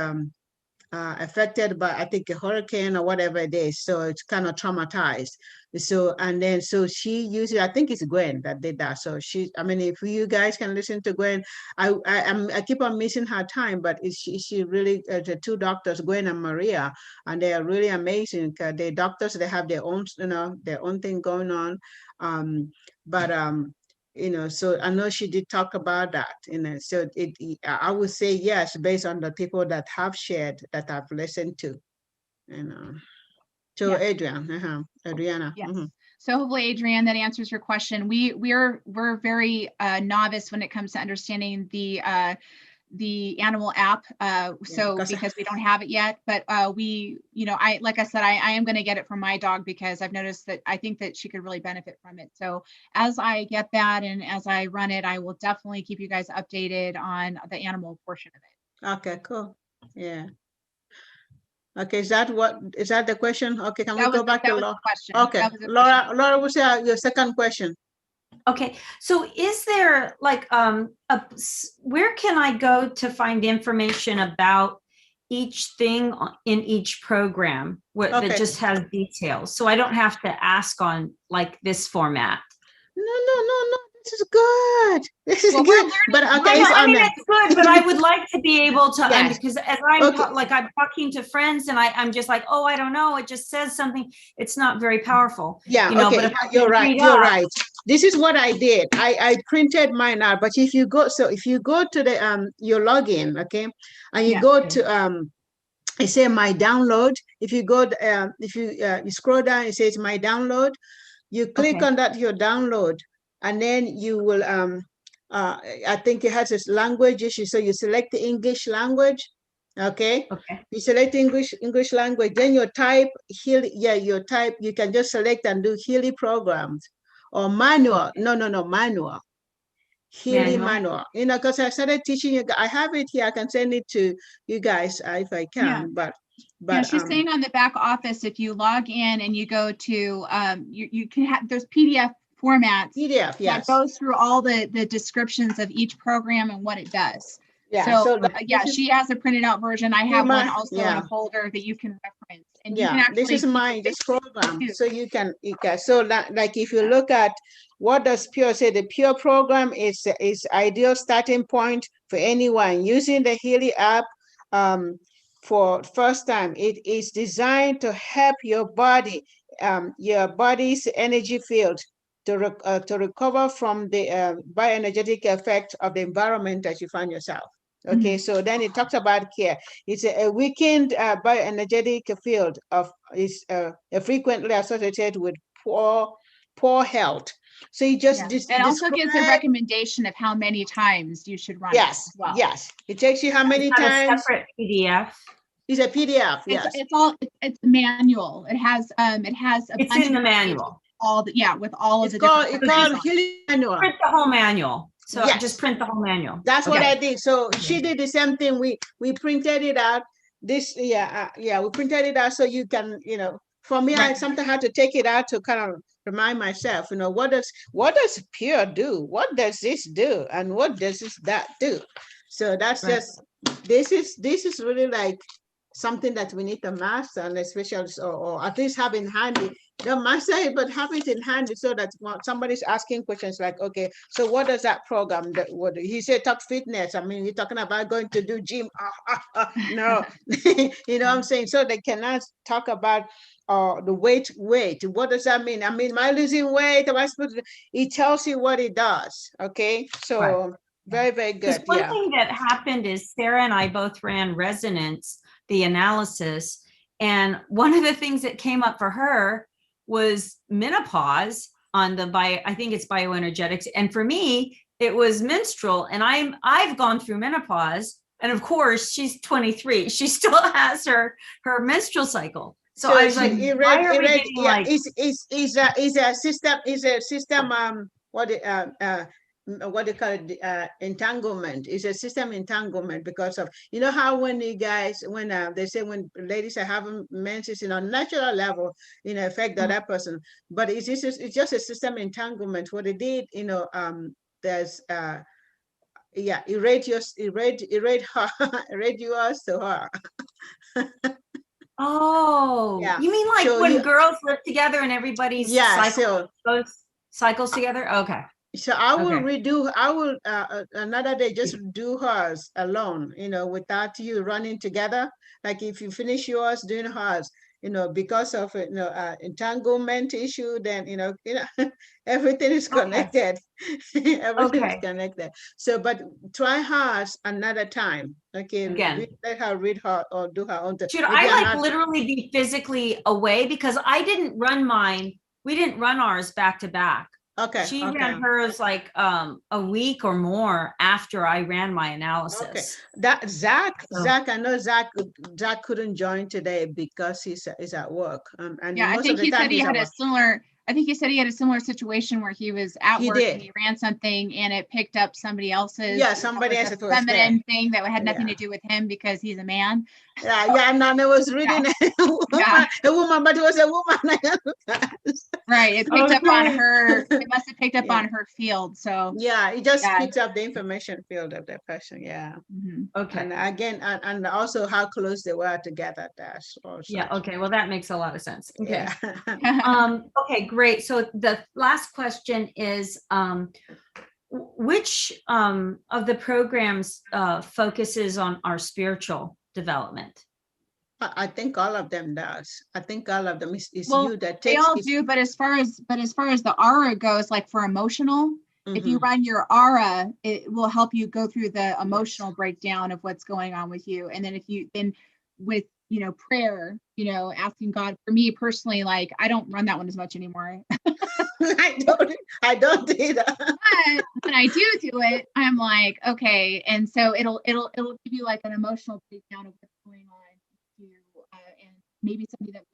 affected by, I think, a hurricane or whatever it is. So it's kind of traumatized. So, and then, so she usually, I think it's Gwen that did that. So if you guys can listen to Gwen, I keep on missing her time, but she really, the 2 doctors, Gwen and Maria, and they are really amazing. The doctors, they have their own, their own thing going on. So I know she did talk about that, so I would say yes, based on the people that have shared, that I've listened to, So Adriana. Yes. So hopefully, Adrienne, that answers your question. We're very novice when it comes to understanding the animal app, because we don't have it yet, but like I said, I am going to get it from my dog, because I've noticed that I think that she could really benefit from it. So as I get that and as I run it, I will definitely keep you guys updated on the animal portion of it. Okay, cool. Yeah. Okay, is that the question? Okay, can we go back to Laura? Okay, Laura, what's your second question? Okay, so is there like where can I go to find information about each thing in each program that just has details, so I don't have to ask on like this format? No. This is good. This is good. But okay, it's good, but I would like to be able to, because as I'm talking to friends, and I'm just like, oh, I don't know. It just says something. It's not very powerful. Yeah. But if you're right. You're right. This is what I did. I printed mine out. But if you go to the your login, okay, and you go to it says my download. If you go, you scroll down, it says my download. You click Okay. on that, your download, and then you will, I think it has this language issue. So you select the English language. Okay. Okay. You select English language, then you type Healy. Yeah, you can just select and do Healy programs or manual. Okay. No, manual. Healy manual. You know, because I started teaching you. I have it here. I can send it to you guys if I Yeah. can. But Yeah, she's saying on the back office, if you log in and you go to, you can have, there's PDF formats PDF, that yes. goes through all the descriptions of each program and what it does. Yeah. So yeah, this is she has a printed out version. I have one also in yeah. a folder that you can reference, and you can Yeah, actually this is keep mine, it this program. too. So you can so that, like, if you look at what does Pure say, the Pure program is ideal starting point for anyone using the Healy app for first time. It is designed to help your body's energy field to recover from the bioenergetic effect of the environment that you find yourself. Okay, so then it talks about care. It's a weakened bioenergetic field is frequently associated with poor health. So you just it also gives a describe. recommendation of how many times you should run Yes, it as well. yes. It takes you how many Is that times? a separate PDF? It's a PDF. Yes, It's manual. It has a It's bunch in of the manual. with all of it's the called different Healy manual. Print the whole manual. So Yes. just print the whole manual. That's what Okay. I did. So she did the same thing. We printed it out. We printed it out so you can, for me, I Right. sometimes had to take it out to kind of remind myself, what does Pure do? What does this do? And what does that do? So that's Right. just, this is really like something that we need to master, and especially, or at least have in handy. Don't master it, but have it in handy so that when somebody's asking questions like, okay, so what does that program that what he said talk fitness? I mean, you're talking about going to do gym. No, you know what I'm saying? So they cannot talk about the weight. What does that mean? I mean, am I losing weight? Am I supposed to? It tells you what it does. Okay, so Right. very, very Because good. one Yeah. thing that happened is Sarah and I both ran resonance, the analysis. And one of the things that came up for her was menopause on the I think it's bioenergetics. And for me, it was menstrual. And I've gone through menopause. And of course, she's 23. She still has her menstrual cycle. So I was like, why are we getting like is a system what do you call it, entanglement. Is a system entanglement because of, how when you guys, when they say when ladies are having menses, natural level, affect the other person, but it's just a system entanglement. What they did, there's erase her, erase yours to her. Oh, Yeah. you mean like So when girls live together and everybody's cycles together? Okay. So I will Okay. redo, I will another day just do hers alone, without you running together. Like if you finish yours, doing hers, because of entanglement issue, then everything is connected. Everything is Okay. connected. So, but try hers another time. Okay, Again. let her read her or do her own. Should I like literally be physically away? Because I didn't run mine. We didn't run ours back to back. Okay. She Okay. ran hers like a week or more after I ran my analysis. Okay. That Zach, I know Zach couldn't join today because he's at work. And Yeah, I most think of the he time said he had a similar. I think he said he had a similar situation where he was at He work did. and he ran something and it picked up somebody else's. Yeah, somebody else a was there. feminine thing that had nothing Yeah. to do with him because he's a man. Yeah, and I was reading a woman, but it was a woman. Right. It picked up on her. It must have picked up on her field. So yeah, it just picks up the information field of the person. Yeah. Mhm. Okay. And again, and also how close they were together. That's also. Yeah. Okay. Well, that makes a lot of sense. Okay. Yeah. Okay, great. So the last question is, which of the programs focuses on our spiritual development? I think all of them does. I think all of them is well, you that they takes. all do, but as far as the aura goes, like for emotional, if you Mhm. run your aura, it will help you go through the emotional breakdown of what's going on with you. And then if you with prayer, asking God. For me personally, like, I don't run that one as much anymore. I don't either. But when I do it, I'm like, okay. And so it'll give you like an emotional breakdown of what's going on, and maybe something that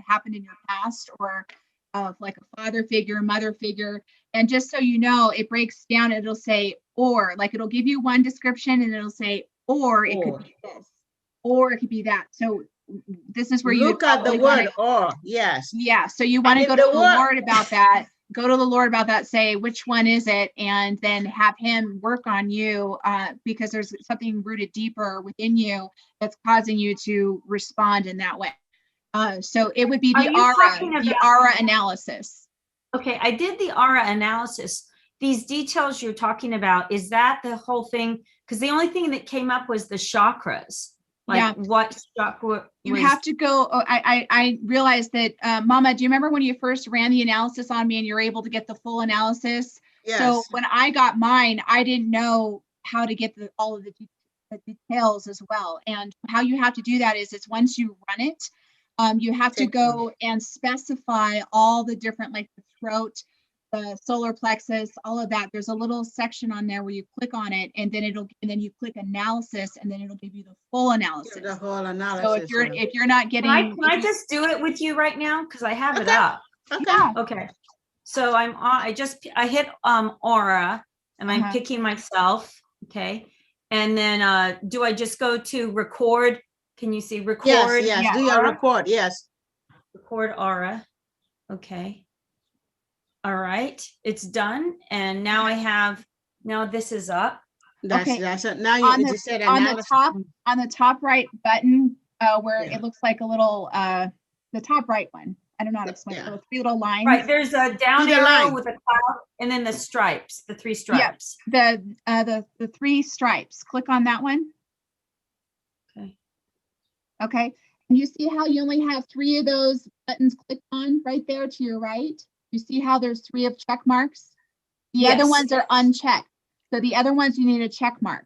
happened in your past, or of like a father figure, mother figure. And just so you know, it breaks down. It'll say, or, like, it'll give you one description and it'll say, or it could be this, or it could be that. So this is where you look at the word or. Yes. Yeah. So you want to go to the Lord about that. Go to the Lord about that, say, which one is it? And then have him work on you, because there's something rooted deeper within you that's causing you to respond in that way. So it would be the aura analysis. Okay, I did the aura analysis. These details you're talking about, is that the whole thing? Because the only thing that came up was the chakras. Like, what chakra? You have to go. I realized that, Mama, do you remember when you first ran the analysis on me and you're able to get the full analysis? Yes. So when I got mine, I didn't know how to get all of the details as well. And how you have to do that is once you run it, you have to go and specify all the different, like the throat, the solar plexus, all of that. There's a little section on there where you click on it, and then you click analysis, and then it'll give you the full analysis. The whole analysis. So if you're not getting, can I just do it with you right now? Because I have it up. Okay. Yeah. Okay. So I hit aura, and I'm picking myself. Okay. And then do I just go to record? Can you see record? Yes. Yeah. Do your record. Yes. Record aura. Okay. All right. It's done. And now now this is up. That's it. Now on you the, just said on analysis. the top right button, where it looks like a little, the top right one. I don't know how to explain it. Three little lines. Right. There's a down arrow with a cloud, and then the stripes, the three stripes. Yeah. The three stripes. Click on that one. Okay. Okay. And you see how you only have 3 of those buttons clicked on right there to your right? You see how there's 3 of check marks? The other ones are unchecked. So the other ones you need a check mark.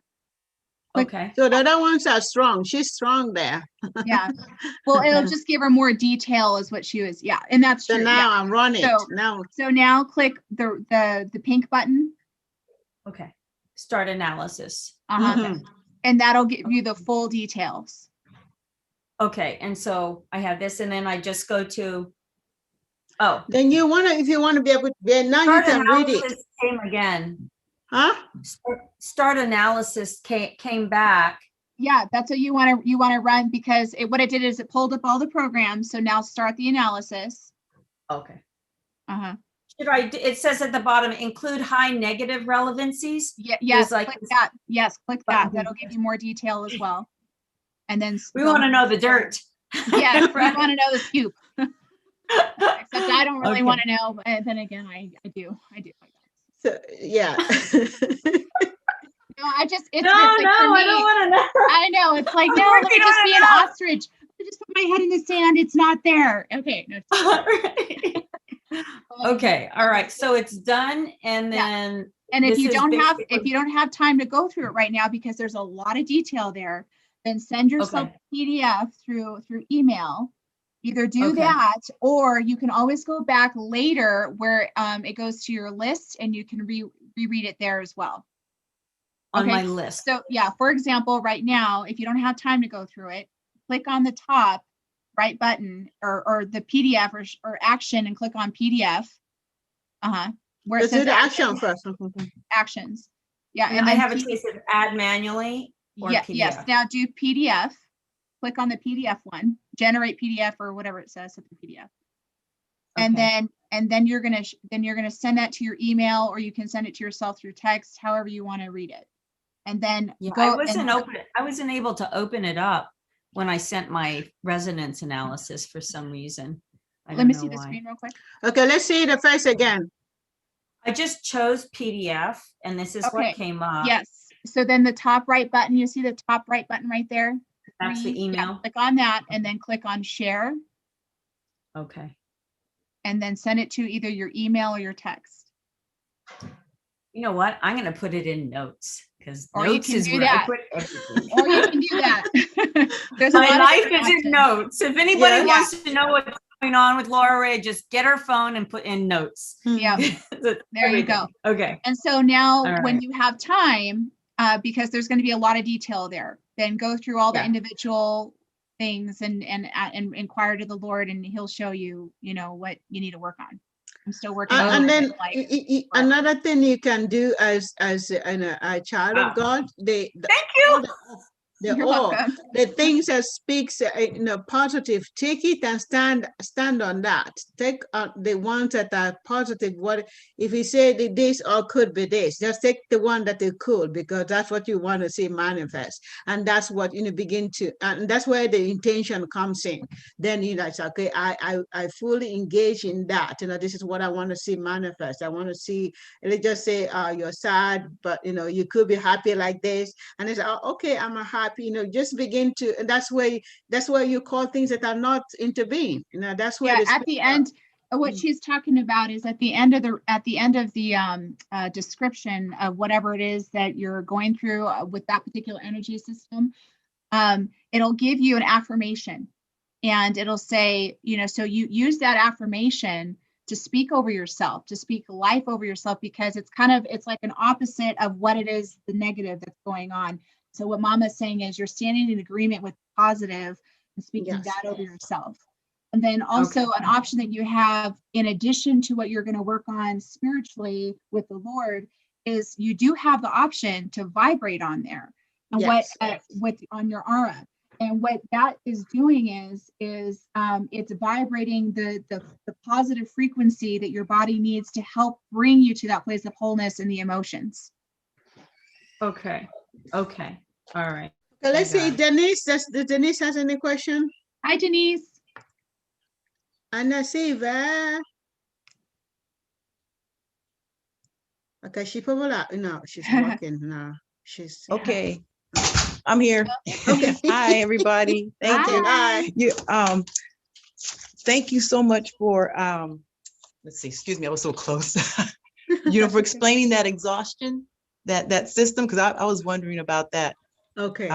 Okay. So the other ones are strong. She's strong there. Yeah. Well, it'll just give her more detail is what she was. Yeah. And that's true. So now I'm running. So now click the pink button. Okay. Start analysis. And that'll give you the full details. Okay. And so I have this, and then I just go to, then if you want to be able to, now you can read it. Came again. Huh? Start analysis came back. Yeah, that's what you want to run, because what it did is it pulled up all the programs. So now start the analysis. Okay. It says at the bottom, include high negative relevancies. Yes, click that. Yes, click that. That'll give you more detail as well. And then we want to know the dirt. Yes, we want to know the scoop. Except I don't really want to know, but then again, I do. So yeah. No, I don't want to know. I know, it's like, no, let me just be an ostrich. I just put my head in the sand. It's not there. Okay. No. Okay. All right. So it's done, and then. And if you don't have time to go through it right now, because there's a lot of detail there, then send yourself a PDF through email. Either do that, or you can always go back later where it goes to your list, and you can reread it there as well. On my list. So yeah, for example, right now, if you don't have time to go through it, click on the top right button or the PDF or action, and click on PDF. Where it says the action first. Actions. Yeah. And I have a choice of add manually or PDF. Yes. Now do PDF. Click on the PDF one, generate PDF or whatever it says at the PDF. And then you're gonna send that to your email, or you can send it to yourself through text, however you want to read it. And then I wasn't able to open it up when I sent my resonance analysis for some reason. Let me see the screen real quick. Okay, let's see the face again. I just chose PDF, and this is what came up. Yes. So then the top right button, you see the top right button right there? That's the email. Yeah, click on that, and then click on share. Okay. And then send it to either your email or your text. You know what? I'm going to put it in notes, because notes is where I put everything. Or you can do that. There's a My lot of life different is in options. notes. If anybody Yeah. wants to know what's going on with Laura Ray, just get her phone and put in notes. Yeah. There you go. Everything. Okay. And so now All when right. you have time, because there's going to be a lot of detail there, then go through all the Yeah. individual things and inquire to the Lord, and he'll show you, what you need to work on. I'm still working on And it, then like, another thing you can do as a child of God, Thank you. You're welcome. the things that speaks positive, take it and stand on that. Take the ones that are positive. What if he said this or could be this, just take the one that it could, because that's what you want to see manifest, and that's what begin to, and that's where the intention comes in. Then say, okay, I fully engage in that. This is what I want to see manifest. I want to see, let's just say you're sad, but you could be happy like this, and it's okay, I'm a happy, just begin to, and that's where you call things that are not intervened. That's where at the end, what she's talking about is at the end of the description of whatever it is that you're going through with that particular energy system, it'll give you an affirmation, and it'll say, so you use that affirmation to speak over yourself, to speak life over yourself, because it's like an opposite of what it is, the negative that's going on. So what Mama's saying is you're standing in agreement with positive and speaking that over yourself. And then also an option that you have, in addition to what you're going to work on spiritually with the Lord, is you do have the option to vibrate on there, and on your aura. And what that is doing is it's vibrating the positive frequency that your body needs to help bring you to that place of wholeness in the emotions. Okay. All right. Okay, let's see, Denise. Does Denise has any question? Hi, Denise. Anna Siva. Okay, she probably she's working now. She's okay. I'm here. Okay. Hi, everybody. Thank you. Hi. You thank you so much for let's see, excuse me, I was so close. For explaining that exhaustion, that system, because I was wondering about that. Okay.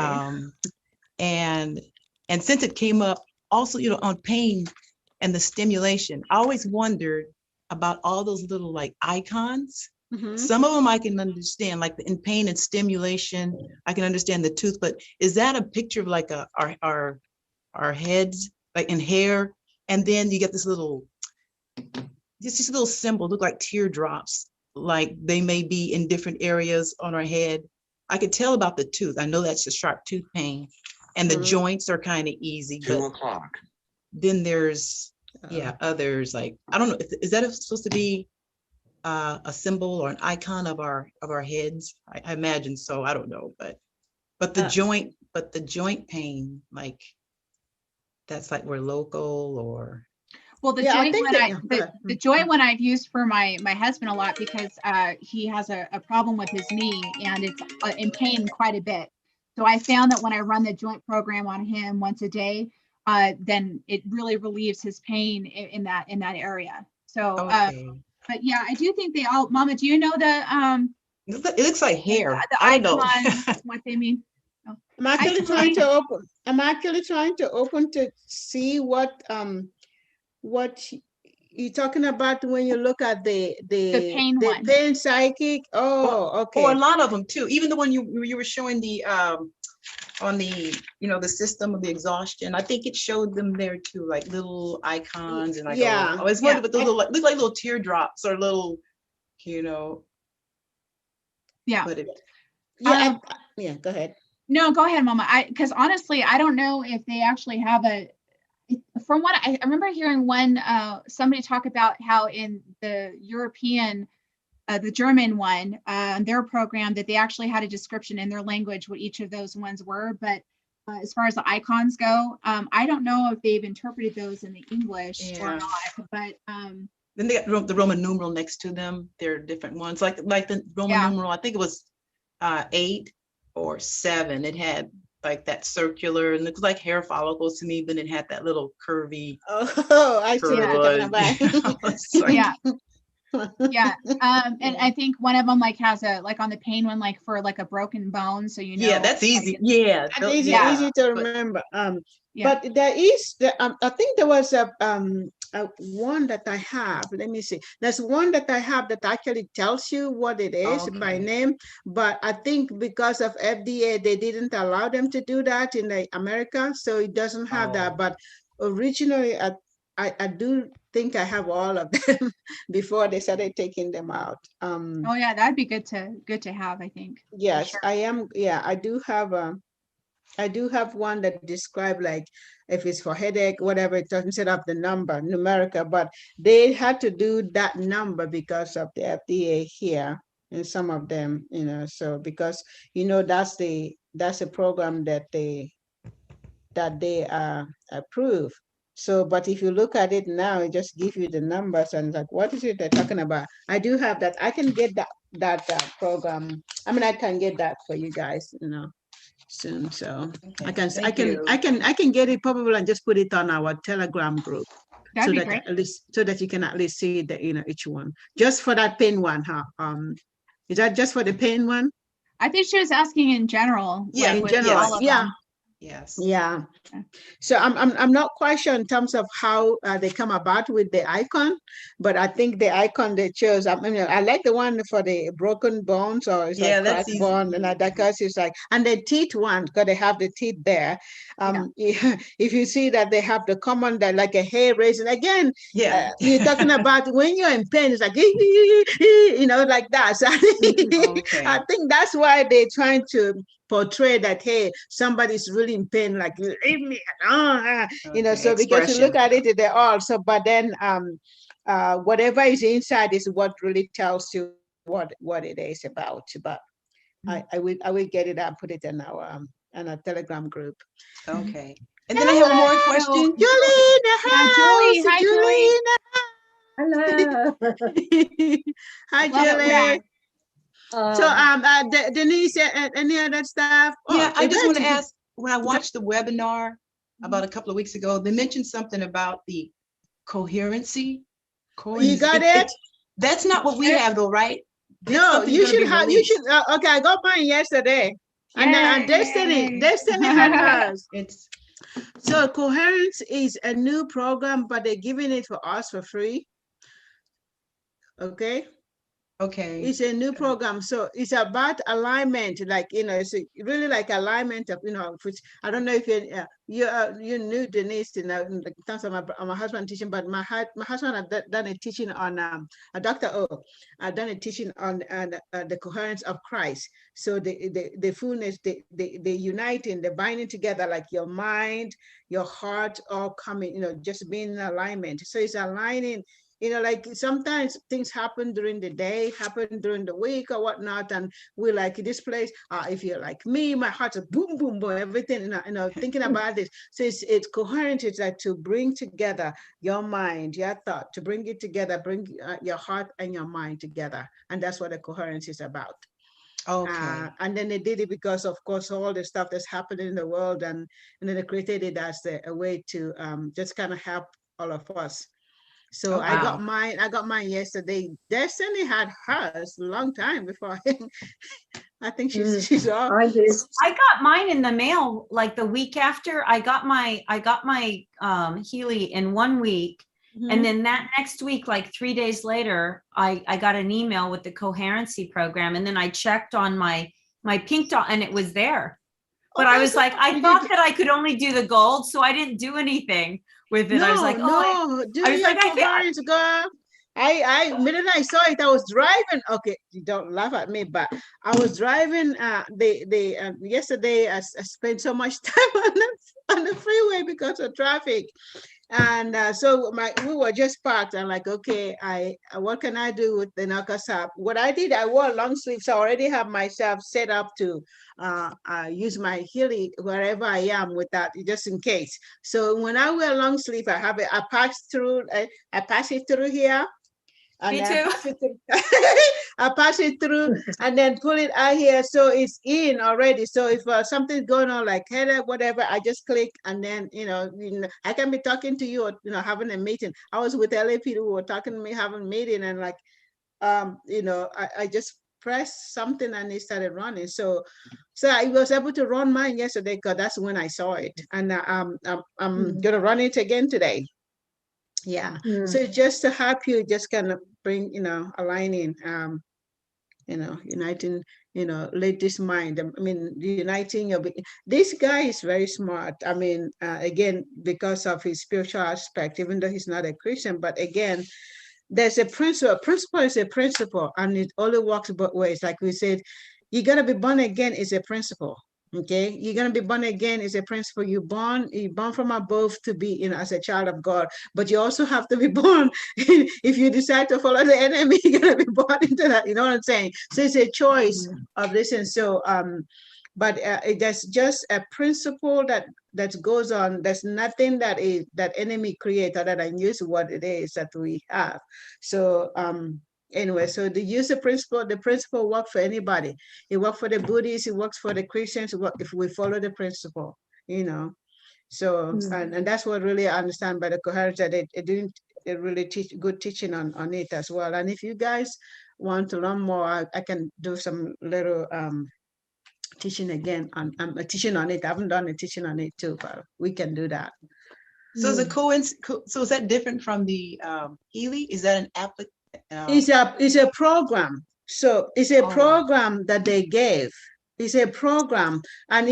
And since it came up also, on pain and the stimulation, I always wondered about all those little like icons. Mm-hmm. Some of them I can understand, like in pain and stimulation, I can understand the tooth, but is that a picture of like our heads, like in hair? And then you get this little, just a little symbol, look like teardrops, like they may be in different areas on our head. I could tell about the tooth. I know that's a sharp tooth pain, and the joints are kind of easy. 2:00. Then there's others, like I don't know, is that supposed to be a symbol or an icon of our heads? I imagine so. I don't know, but the joint pain, like that's like we're local or. Well, the joint one I've used for my husband a lot, because he has a problem with his knee, and it's in pain quite a bit. So I found that when I run the joint program on him once a day, then it really relieves his pain in that area. So, but yeah, I do think they all. Mama, do you know the? It looks like hair. The icons, what they mean. Oh. I'm actually trying to open to see what you're talking about when you look at the pain one. Pain psychic. Oh, okay. Or a lot of them too. Even the one you were showing the on the the system of the exhaustion. I think it showed them there too, like little icons, and I was wondering, but those look like little teardrops or little, Yeah. But go ahead. No, go ahead, Mama. Because honestly, I don't know if they actually have from what I remember hearing somebody talk about how in the European, the German one, their program, that they actually had a description in their language what each of those ones were. But as far as the icons go, I don't know if they've interpreted those in the English or not. But then they got the Roman numeral next to them. They're different ones, like the Roman numeral. I think it was 8 or 7. It had like that circular, and it looked like hair follicles to me, but it had that little curvy. Oh, I see what you're talking about. Yeah. Yeah. And I think one of them like has a, like on the pain one, like for like a broken bone. So, you know. Yeah, that's like, easy. Yeah. That's easy, Yeah. easy to But- remember. Yeah. But there is I think there was a one that I have. Let me see. There's one that I have that actually tells you what it is by Okay. name. But I think because of FDA, they didn't allow them to do that in America, so it doesn't have that. Oh. But originally, I do think I have all of them before they started taking them out. Oh yeah, that'd be good to have, I think. for Yes, sure. I am. Yeah, I do have one that describe like if it's for headache, whatever, it doesn't set up the number, numerical, but they had to do that number because of the FDA here and some of them, so because that's a program that they approve. So, but if you look at it now, it just gives you the numbers and like, what is it they're talking about? I do have that. I can get that program. I mean, I can get that for you guys, soon. So Okay. I can Thank you. I can get it probably and just put it on our Telegram group That'd so be that great. at least so that you can at least see the each one. Just for that pain one, huh? Is that just for the pain one? I think she was asking in general, Yeah, like In with general, all of yeah. them. Yes. Yeah. Yeah. So I'm not quite sure in terms of how they come about with the icon, but I think the icon they chose. I mean, I like the one for the broken bones or it's Yeah, like that's cracked easy. bone, and that because it's like and the teeth one because they have the teeth there. If you see that they have the common that like a hair raising again, Yeah. you're talking about when you're in pain, it's like like that. So Okay. I think that's why they're trying to portray that hey somebody's really in pain like leave me alone, Okay. so because you look Expression. at it they're all so but then whatever is inside is what really tells you what it is about but I will get it and put it in our Telegram group. Okay. And then I have one more question. Julie in the Yeah, house. Julie. Hi, Julie Julie. in the Hello. Hi Welcome back. Julie. So Um, Denise, any other stuff? Yeah, I just want to Yvette. ask, when I watched the webinar about a couple of weeks ago, they mentioned something about the coherency. You got it? That's not what we have though, right? That's No, something you gonna should be have. You should. released. Okay, I got mine yesterday, and Yay. Destiny had hers. It's So Coherence is a new program, but they're giving it for us for free. Okay. okay. It's a new program, so it's about alignment. Like it's really like alignment of which I don't know if you knew Denise, in terms of my husband teaching, but my husband had done a teaching on a Dr. O, done a teaching on the coherence of Christ. So the fullness, the uniting, the binding together, like your mind, your heart, all coming, just being in alignment. So it's aligning. Like sometimes things happen during the day, happen during the week or whatnot, and we're like this place. If you're like me, my heart's a boom, boom, boom, everything. Thinking about this. So it's coherent. It's like to bring together your mind, your thought, to bring it together, bring your heart and your mind together, and that's what the coherence is about. Okay. And then they did it because, of course, all the stuff that's happening in the world, and then they created it as a way to just kind of help all of us. So Oh, I got wow. mine. I got mine yesterday. Destiny had hers a long time before. I think she's off. I did. I got mine in the mail like the week after. I got my Healy in 1 week. Mhm. And then that next week, like 3 days later, I got an email with the coherency program. And then I checked on my pink dot and it was there. But I Okay, was like, good. I You thought did- that I could only do the gold, so I didn't do anything with it. I was like, no, do I was your like, I think coherence, girl. I minute I saw it, I was driving. Okay, you don't laugh at me, but I was driving. The yesterday I spent so much time on the freeway because of traffic. And so we were just parked. I'm like, okay, what can I do with the Nakasap? What I did, I wore long sleeves. So I already have myself set up to use my Healy wherever I am with that, just in case. So when I wear long sleeve, I have it. I pass it through here. And Me I too. pass it through. I pass it through and then pull it out here, so it's in already. So if something's going on like headache, whatever, I just click and then I can be talking to you or having a meeting. I was with LA people who were talking to me, having a meeting, and like I just pressed something and it started running. So I was able to run mine yesterday because that's when I saw it. And I'm gonna run it again today. Yeah. So just to help you, just kind of bring, aligning, uniting, let this mind. I mean, uniting this guy is very smart. I mean, again, because of his spiritual aspect, even though he's not a Christian, but again, there's a principle. A principle is a principle, and it only works both ways. Like we said, you gotta be born again is a principle. Okay, you're gonna be born again is a principle. You're born from above to be, as a child of God. But you also have to be born. If you decide to follow the enemy, you're gonna be born into that. You know what I'm saying? So it's a choice of this, and so but there's just a principle that goes on. There's nothing that enemy create other than use what it is that we have. So anyway, so the use of the principle work for anybody. It works for the Buddhists, it works for the Christians, if we follow the principle, So and that's what really I understand by the coherence, that it didn't really teach good teaching on it as well. And if you guys want to learn more, I can do some little teaching again on teaching on it. I haven't done a teaching on it too, but we can do that. So is so is that different from the Healy? Is that an application? It's a program. So it's a program that they gave. It's a program, and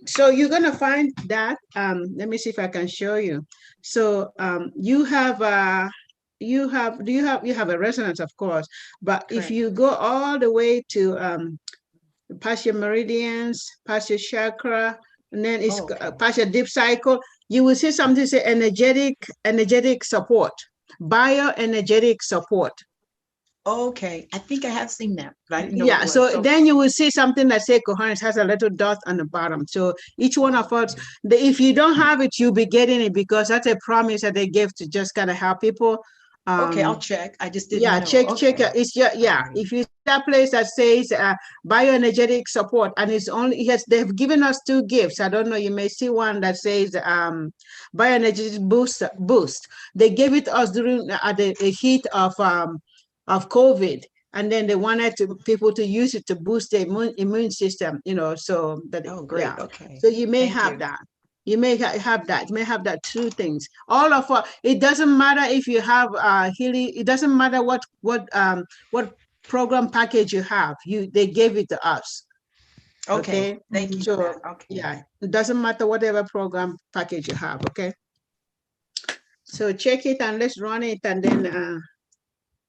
so you're gonna find that. Let me see if I can show you. So you have a resonance, of course, but if you go all the way to past your meridians, past your chakra, and then it's past your deep cycle, you will see something say energetic support, bioenergetic support. Okay, I think I have seen that, but I didn't know what it was. So then you will see something that say coherence has a little dot on the bottom. So each one of us, if you don't have it, you'll be getting it, because that's a promise that they give to just kind of help people. Okay, I'll check. I just didn't know. Check. It's Right. If you see that place that says bioenergetic support, and they've given us two gifts. I don't know, you may see one that says bioenergetic boost. They gave it us during the heat of COVID, and then they wanted people to use it to boost the immune system. So that. Oh, great. Okay. So you may have that. You may have that. You may have that two things. All of it doesn't matter if you have Healy. It doesn't matter what program package you have. They gave it to us. Okay. Thank you. So for that. Okay. yeah, it doesn't matter whatever program package you have. Okay. So check it and let's run it, and then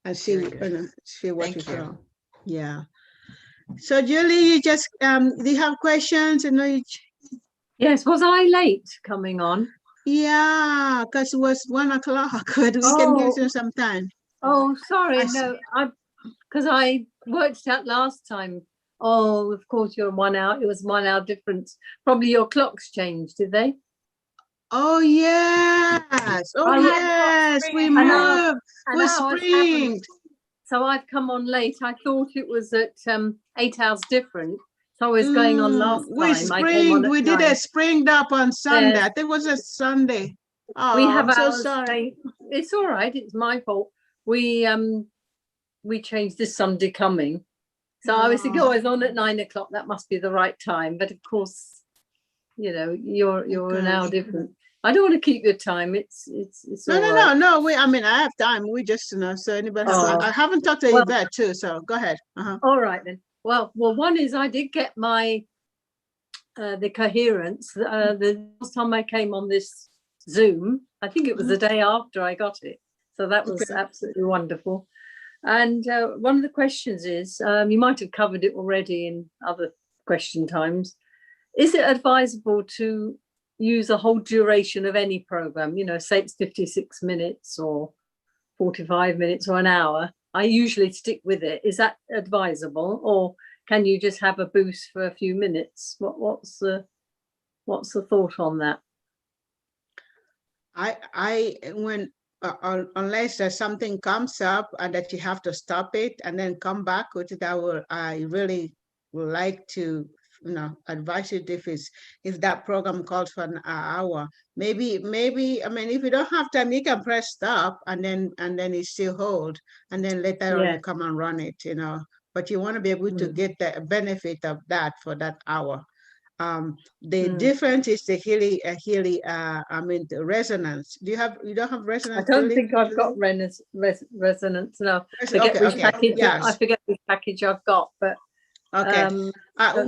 and see what Thank you you. feel. Yeah. So Julie, you just do you have questions? Yes, was I late coming on? Yeah, because it was 1 o'clock, but we can give you some time. Oh, sorry, no, because I worked it out last time. Oh, of course, you're 1 hour. It was 1 hour difference. Probably your clocks changed, did they? Oh yes, yes, we moved. We springed. So I've come on late. I thought it was at 8 hours different. So I was going on last we time. springed. We did a springed up on Sunday. Yes. I think it was a Sunday. Oh, We have I'm so ours sorry. It's all right. It's my fault. We changed this Sunday coming. So I was thinking, I was on at 9 o'clock. That must be the right time. But of course, you're an hour different. I don't want to keep your time. It's no. I have time. We just so anybody. I haven't talked to Yvette too. So go ahead. All right then. Well, one is I did get my the coherence. The last time I came on this Zoom, I think it was the day after I got it. So that was absolutely wonderful. And one of the questions is, you might have covered it already in other question times. Is it advisable to use a whole duration of any program? Say it's 56 minutes or 45 minutes or an hour. I usually stick with it. Is that advisable, or can you just have a boost for a few minutes? What's the thought on that? Unless there's something comes up and that you have to stop it and then come back with it, I really would like to advise it if that program calls for an hour. Maybe, I mean, if you don't have time, you can press stop and then it still hold, and then later on Yeah. you come and run it, but you want to be able to get the benefit of that for that hour. The difference is the Healy, the resonance. You don't have I resonance? don't Healy? think I've got resonance. No, Okay, okay, yes. I forget which package I've got, but Okay. don't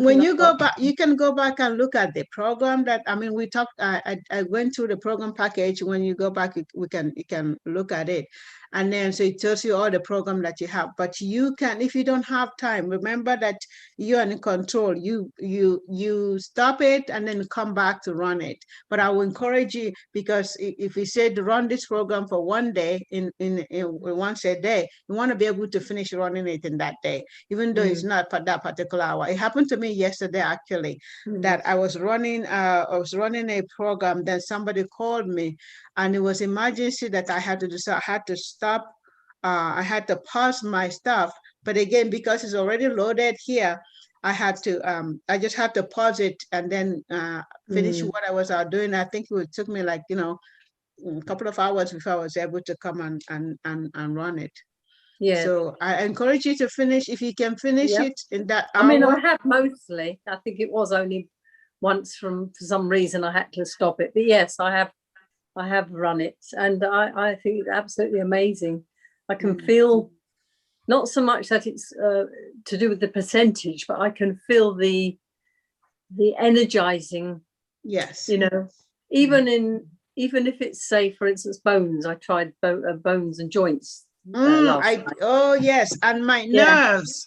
When think you I've go got- back, you can go back and look at the program that, we talked, I went through the program package. When you go back, you can look at it. And then, so it tells you all the program that you have, but you can, if you don't have time, remember that you're in control. You stop it and then come back to run it. But I will encourage you, because if you said run this program for one day in once a day, you want to be able to finish running it in that day, even though it's not for that particular hour. It happened to me yesterday, actually, that I was running a program. Then somebody called me, and it was emergency that I had to do. So I had to stop. I had to pause my stuff. But again, because it's already loaded here, I just had to pause it and then finish what I was doing. I think it took me like, a couple of hours before I was able to come and run it. Yeah. So I encourage you to finish, if you can finish Yep. it in that I mean, I hour. have mostly. I think it was only once for some reason I had to stop it. But yes, I have run it, and I think it's absolutely amazing. I can feel, not so much that it's to do with the percentage, but I can feel the energizing. Yes. Even if it's, say, for instance, bones. I tried bones and joints. Last night. Oh yes, and my nerves.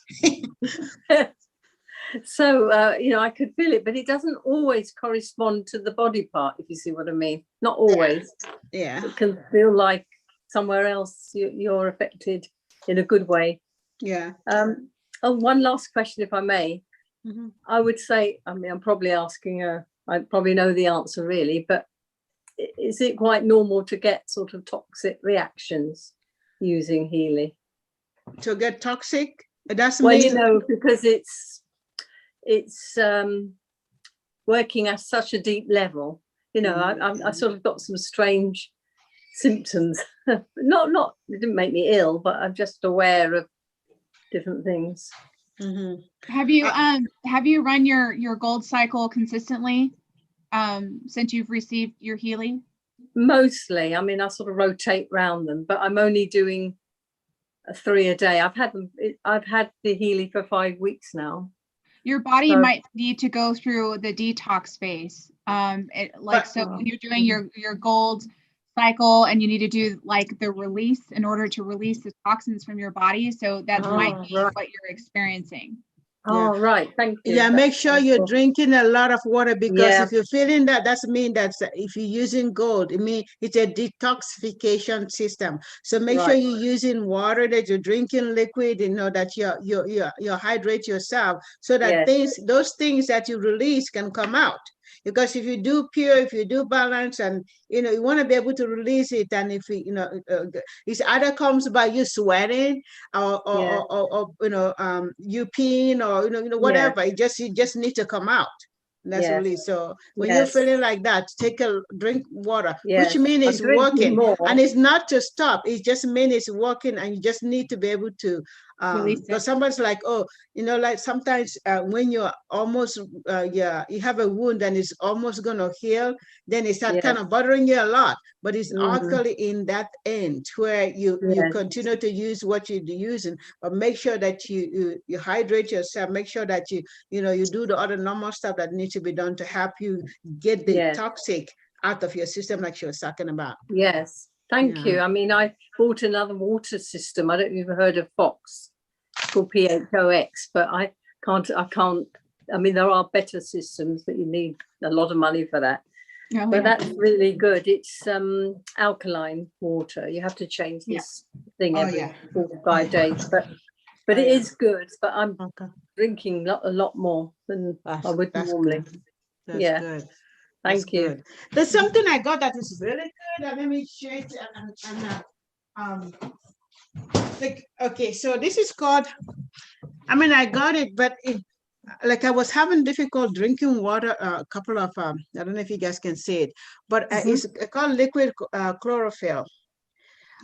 So I could feel it, but it doesn't always correspond to the body part, if you see what I mean. Not always. Yeah. It can feel like somewhere else you're affected in a good way. Yeah. One last question, if I may. I would say, I mean, I'm probably asking I probably know the answer really, but is it quite normal to get sort of toxic reactions using Healy? To get toxic? That's well, because it's working at such a deep level. I sort of got some strange symptoms. not it didn't make me ill, but I'm just aware of different things. Have you run your gold cycle consistently since you've received your Healy? Mostly. I mean, I sort of rotate round them, but I'm only doing 3 a day. I've had the Healy for 5 weeks now. Your body might need to go through the detox phase. When you're doing your gold cycle, and you need to do like the release in order to release the toxins from your body. So that might be what you're experiencing. Oh, right. Thank you. Yeah, make sure you're drinking a lot of water, because if you're feeling that, means that if you're using gold, it means it's a detoxification system. So make sure you're using water, that you're drinking liquid, that you hydrate yourself, so that those things that you release can come out. Because if you do pure, if you do balance, and you want to be able to release it, and if it either comes by you sweating, or you peeing, or whatever. You just need to come out. That's really. So when you're feeling like that, take a drink water, which means it's working, and it's not to stop. It just means it's working, and you just need to be able to. Because somebody's like, like sometimes when you're almost, you have a wound and it's almost gonna heal, then it starts kind of bothering you a lot. But it's actually in that end where you continue to use what you're using, but make sure that you hydrate yourself. Make sure that you do the other normal stuff that needs to be done to help you get the toxic out of your system, like she was talking about. Yes. Thank you. I mean, I bought another water system. I don't know if you've heard of Fox. It's called PHOX, but I can't. I mean, there are better systems, but you need a lot of money for that. But that's really good. It's alkaline water. You have to change this thing every 4 to 5 days. But it is good. But I'm drinking a lot more than I would normally. That's good. Thank you. Good. There's something I got that is really good. And let me share it. Okay, so this is called, I mean, I got it, but like I was having difficult drinking water. A couple of I don't know if you guys can see it, but it's called liquid chlorophyll.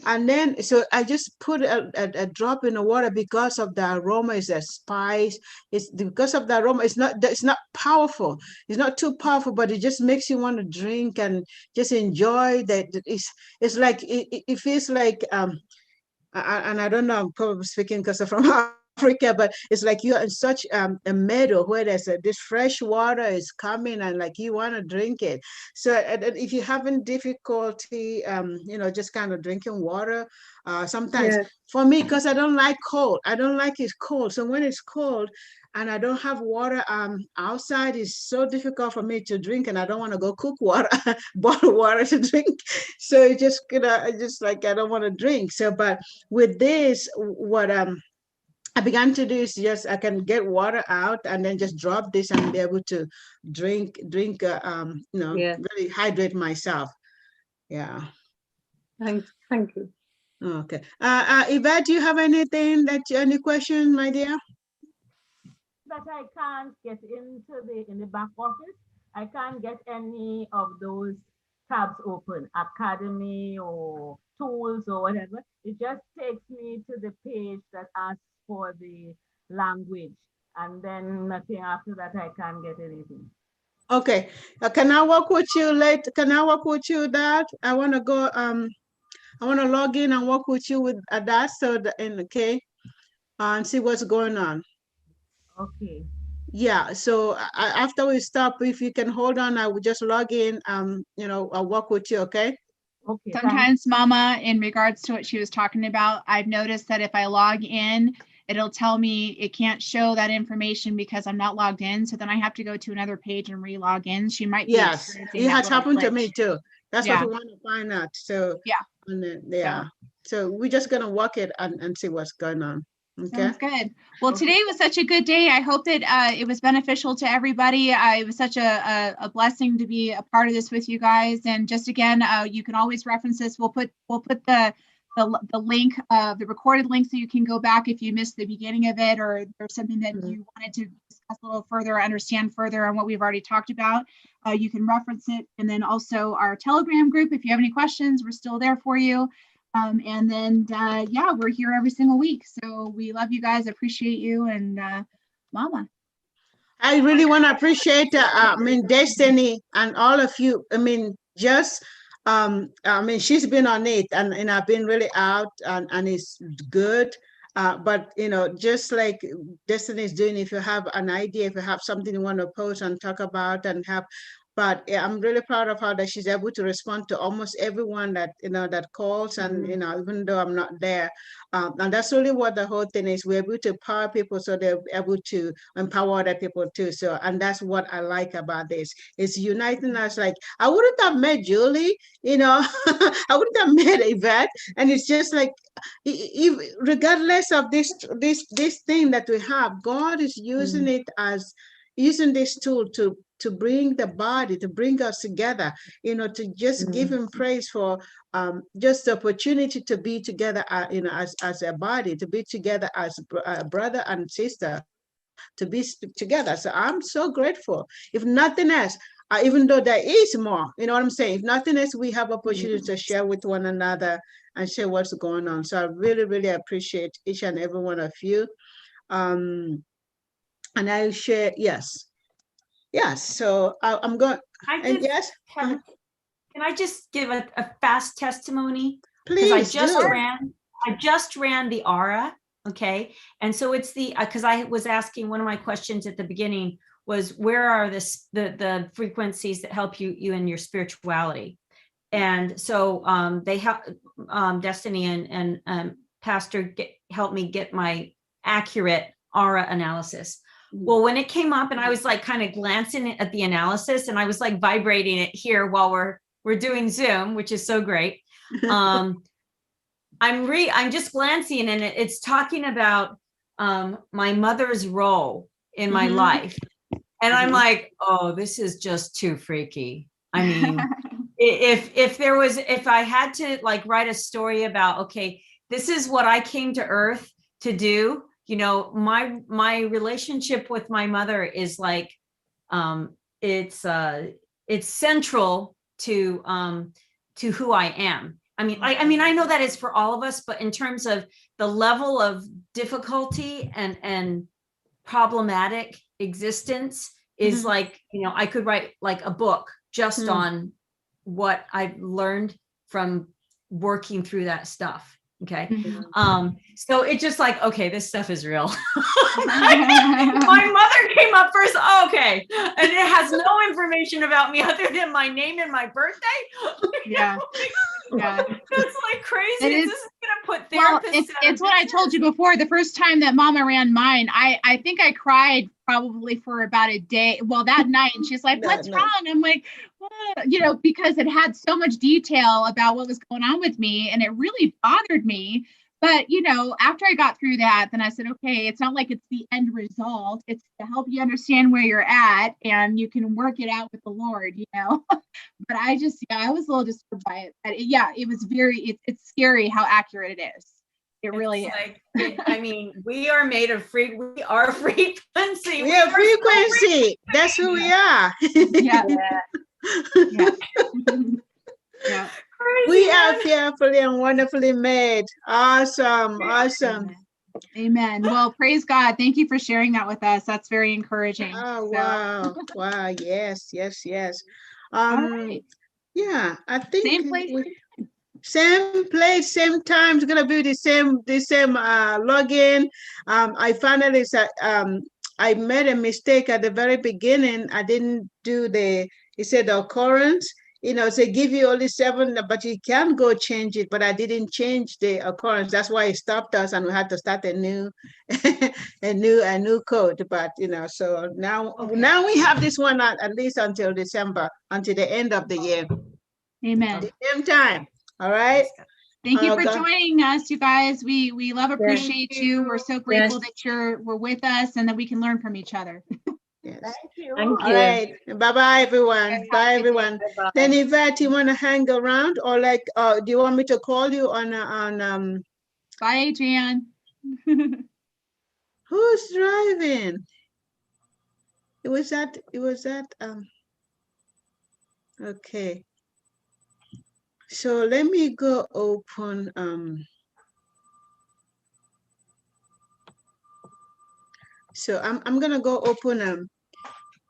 And then, so I just put a drop in the water because of the aroma. Is a spice. It's because of the aroma. It's not powerful. It's not too powerful, but it just makes you want to drink and just enjoy that. It's like it feels like and I don't know, I'm probably speaking because I'm from Africa, but it's like you're in such a meadow where this fresh water is coming and like you want to drink it. So if you're having difficulty, just kind of drinking water, sometimes Yeah. for me, because I don't like cold, I don't like it cold. So when it's cold, and I don't have water outside, it's so difficult for me to drink, and I don't want to go cook water, bottle water to drink. So it just I just like I don't want to drink. So, but with this, what I began to do is just I can get water out and then just drop this and be able to drink, Yeah. really hydrate myself. Yeah. Thank you. Okay. Yvette, do you have any question, my dear? That I can't get in the back office. I can't get any of those tabs open, academy or tools or whatever. It just takes me to the page that asks for the language, and then nothing after that. I can't get anything. Okay. Can I work with you later? Can I work with you that? I want to go, I want to log in and work with you with that okay, and see what's going on. Okay. Yeah, so after we stop, if you can hold on, I will just log in, I'll work with you, okay? Okay. Sometimes, Mama, in regards to what she was talking about, I've noticed that if I log in, it'll tell me it can't show that information because I'm not logged in. So then I have to go to another page and re-log in. She might be Yes, experiencing it that has little happened to glitch. me too. That's Yeah. what we want to find out. So Yeah. and then, so we're just gonna work it and see what's going on. Okay. Sounds good. Well, Okay. today was such a good day. I hope that it was beneficial to everybody. It was such a blessing to be a part of this with you guys. And just again, you can always reference this. We'll put the link, the recorded link, so you can go back if you missed the beginning of it, or there's something that you wanted to discuss a little further, understand further on what we've already talked about. You can reference it. And then also our Telegram group. If you have any questions, we're still there for you. And then, we're here every single week. So we love you guys, appreciate you, and Mama. I really want to appreciate, Destiny and all of you. She's been on it and I've been really out and it's good. But, just like Destiny is doing, if you have an idea, if you have something you want to post and talk about and have, but yeah, I'm really proud of her that she's able to respond to almost everyone that calls and, even though I'm not there. And that's really what the whole thing is. We're able to empower people so they're able to empower other people too. So, and that's what I like about this. It's uniting us. Like, I wouldn't have met Julie, I wouldn't have met Yvette. And it's just like, regardless of this thing that we have, God is using it as using this tool to bring the body, to bring us together, to just give him praise for just the opportunity to be together, as a body, to be together as a brother and sister, to be together. So I'm so grateful. If nothing else, even though there is more, you know what I'm saying? If nothing else, we have opportunity to share with one another and share what's going on. So I really, really appreciate each and every one of you. And I share, yes. So I'm going, and yes. Can I just give a fast testimony? Please I just do. I just ran the aura. Okay. And so it's because I was asking, one of my questions at the beginning was, where are the frequencies that help you in your spirituality? And so they have Destiny and Pastor helped me get my accurate aura analysis. Well, when it came up and I was like kind of glancing at the analysis and I was like vibrating it here while we're doing Zoom, which is so great. I'm just glancing and it's talking about my mother's role in my life. And I'm like, oh, this is just too freaky. I mean, if I had to like write a story about, okay, this is what I came to Earth to do, my relationship with my mother is like, it's central to who I am. I mean, I know that is for all of us, but in terms of the level of difficulty and problematic existence is like, I could write like a book just on what I've learned from working through that stuff. Okay. So it's just like, okay, this stuff is real. My mother came up first. Okay. And it has no information about me other than my name and my birthday. Yeah. Yeah. That's like crazy. It This is gonna put Well, therapists. it's what I told you before. The first time that Mama ran mine, I think I cried probably for about a day. Well, that night, and she's like, "What's wrong?" I'm like, because it had so much detail about what was going on with me, and it really bothered me. But after I got through that, then I said, okay, it's not like it's the end result. It's to help you understand where you're at, and you can work it out with the Lord. But I was a little disturbed by it. But it was it's scary how accurate it is. It really is. I mean, we are made of we are frequency. We are frequency. That's who we are. Yeah. Yeah. Yeah. Crazy, We are fearfully and wonderfully made. Awesome. Amen. Well, praise God. Thank you for sharing that with us. That's very encouraging. Oh, wow. Wow. Yes. All right. Yeah, I think Same place. same place, same time. It's gonna be the same login. I finally I made a mistake at the very beginning. I didn't do it said the occurrence. They give you only 7, but you can go change it. But I didn't change the occurrence. That's why it stopped us, and we had to start a new, a new code. But so now we have this one at least until December, until the end of the year. Amen. At the same time. All right. Thank you for joining us, you guys. We appreciate you. We're so grateful that we're with us and that we can learn from each other. Yes. Thank you. Thank All you. right. Bye-bye, everyone. Okay, Bye, have a good day. everyone. Bye-bye. Then, Yvette, you want to hang around, or do you want me to call you on Bye, Adrienne. who's driving? It was that. Okay. So let me go open so I'm gonna go open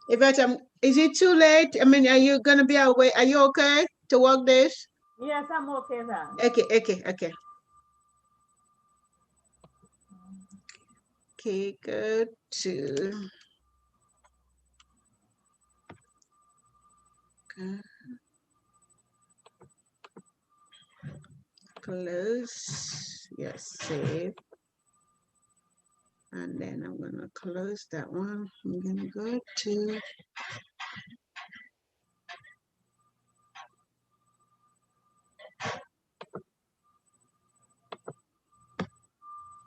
Yvette, is it too late? I mean, are you gonna be away? Are you okay to work this? Yes, I'm okay then. Okay. Okay, go to close. Yes, save. And then I'm gonna close that one. I'm gonna go to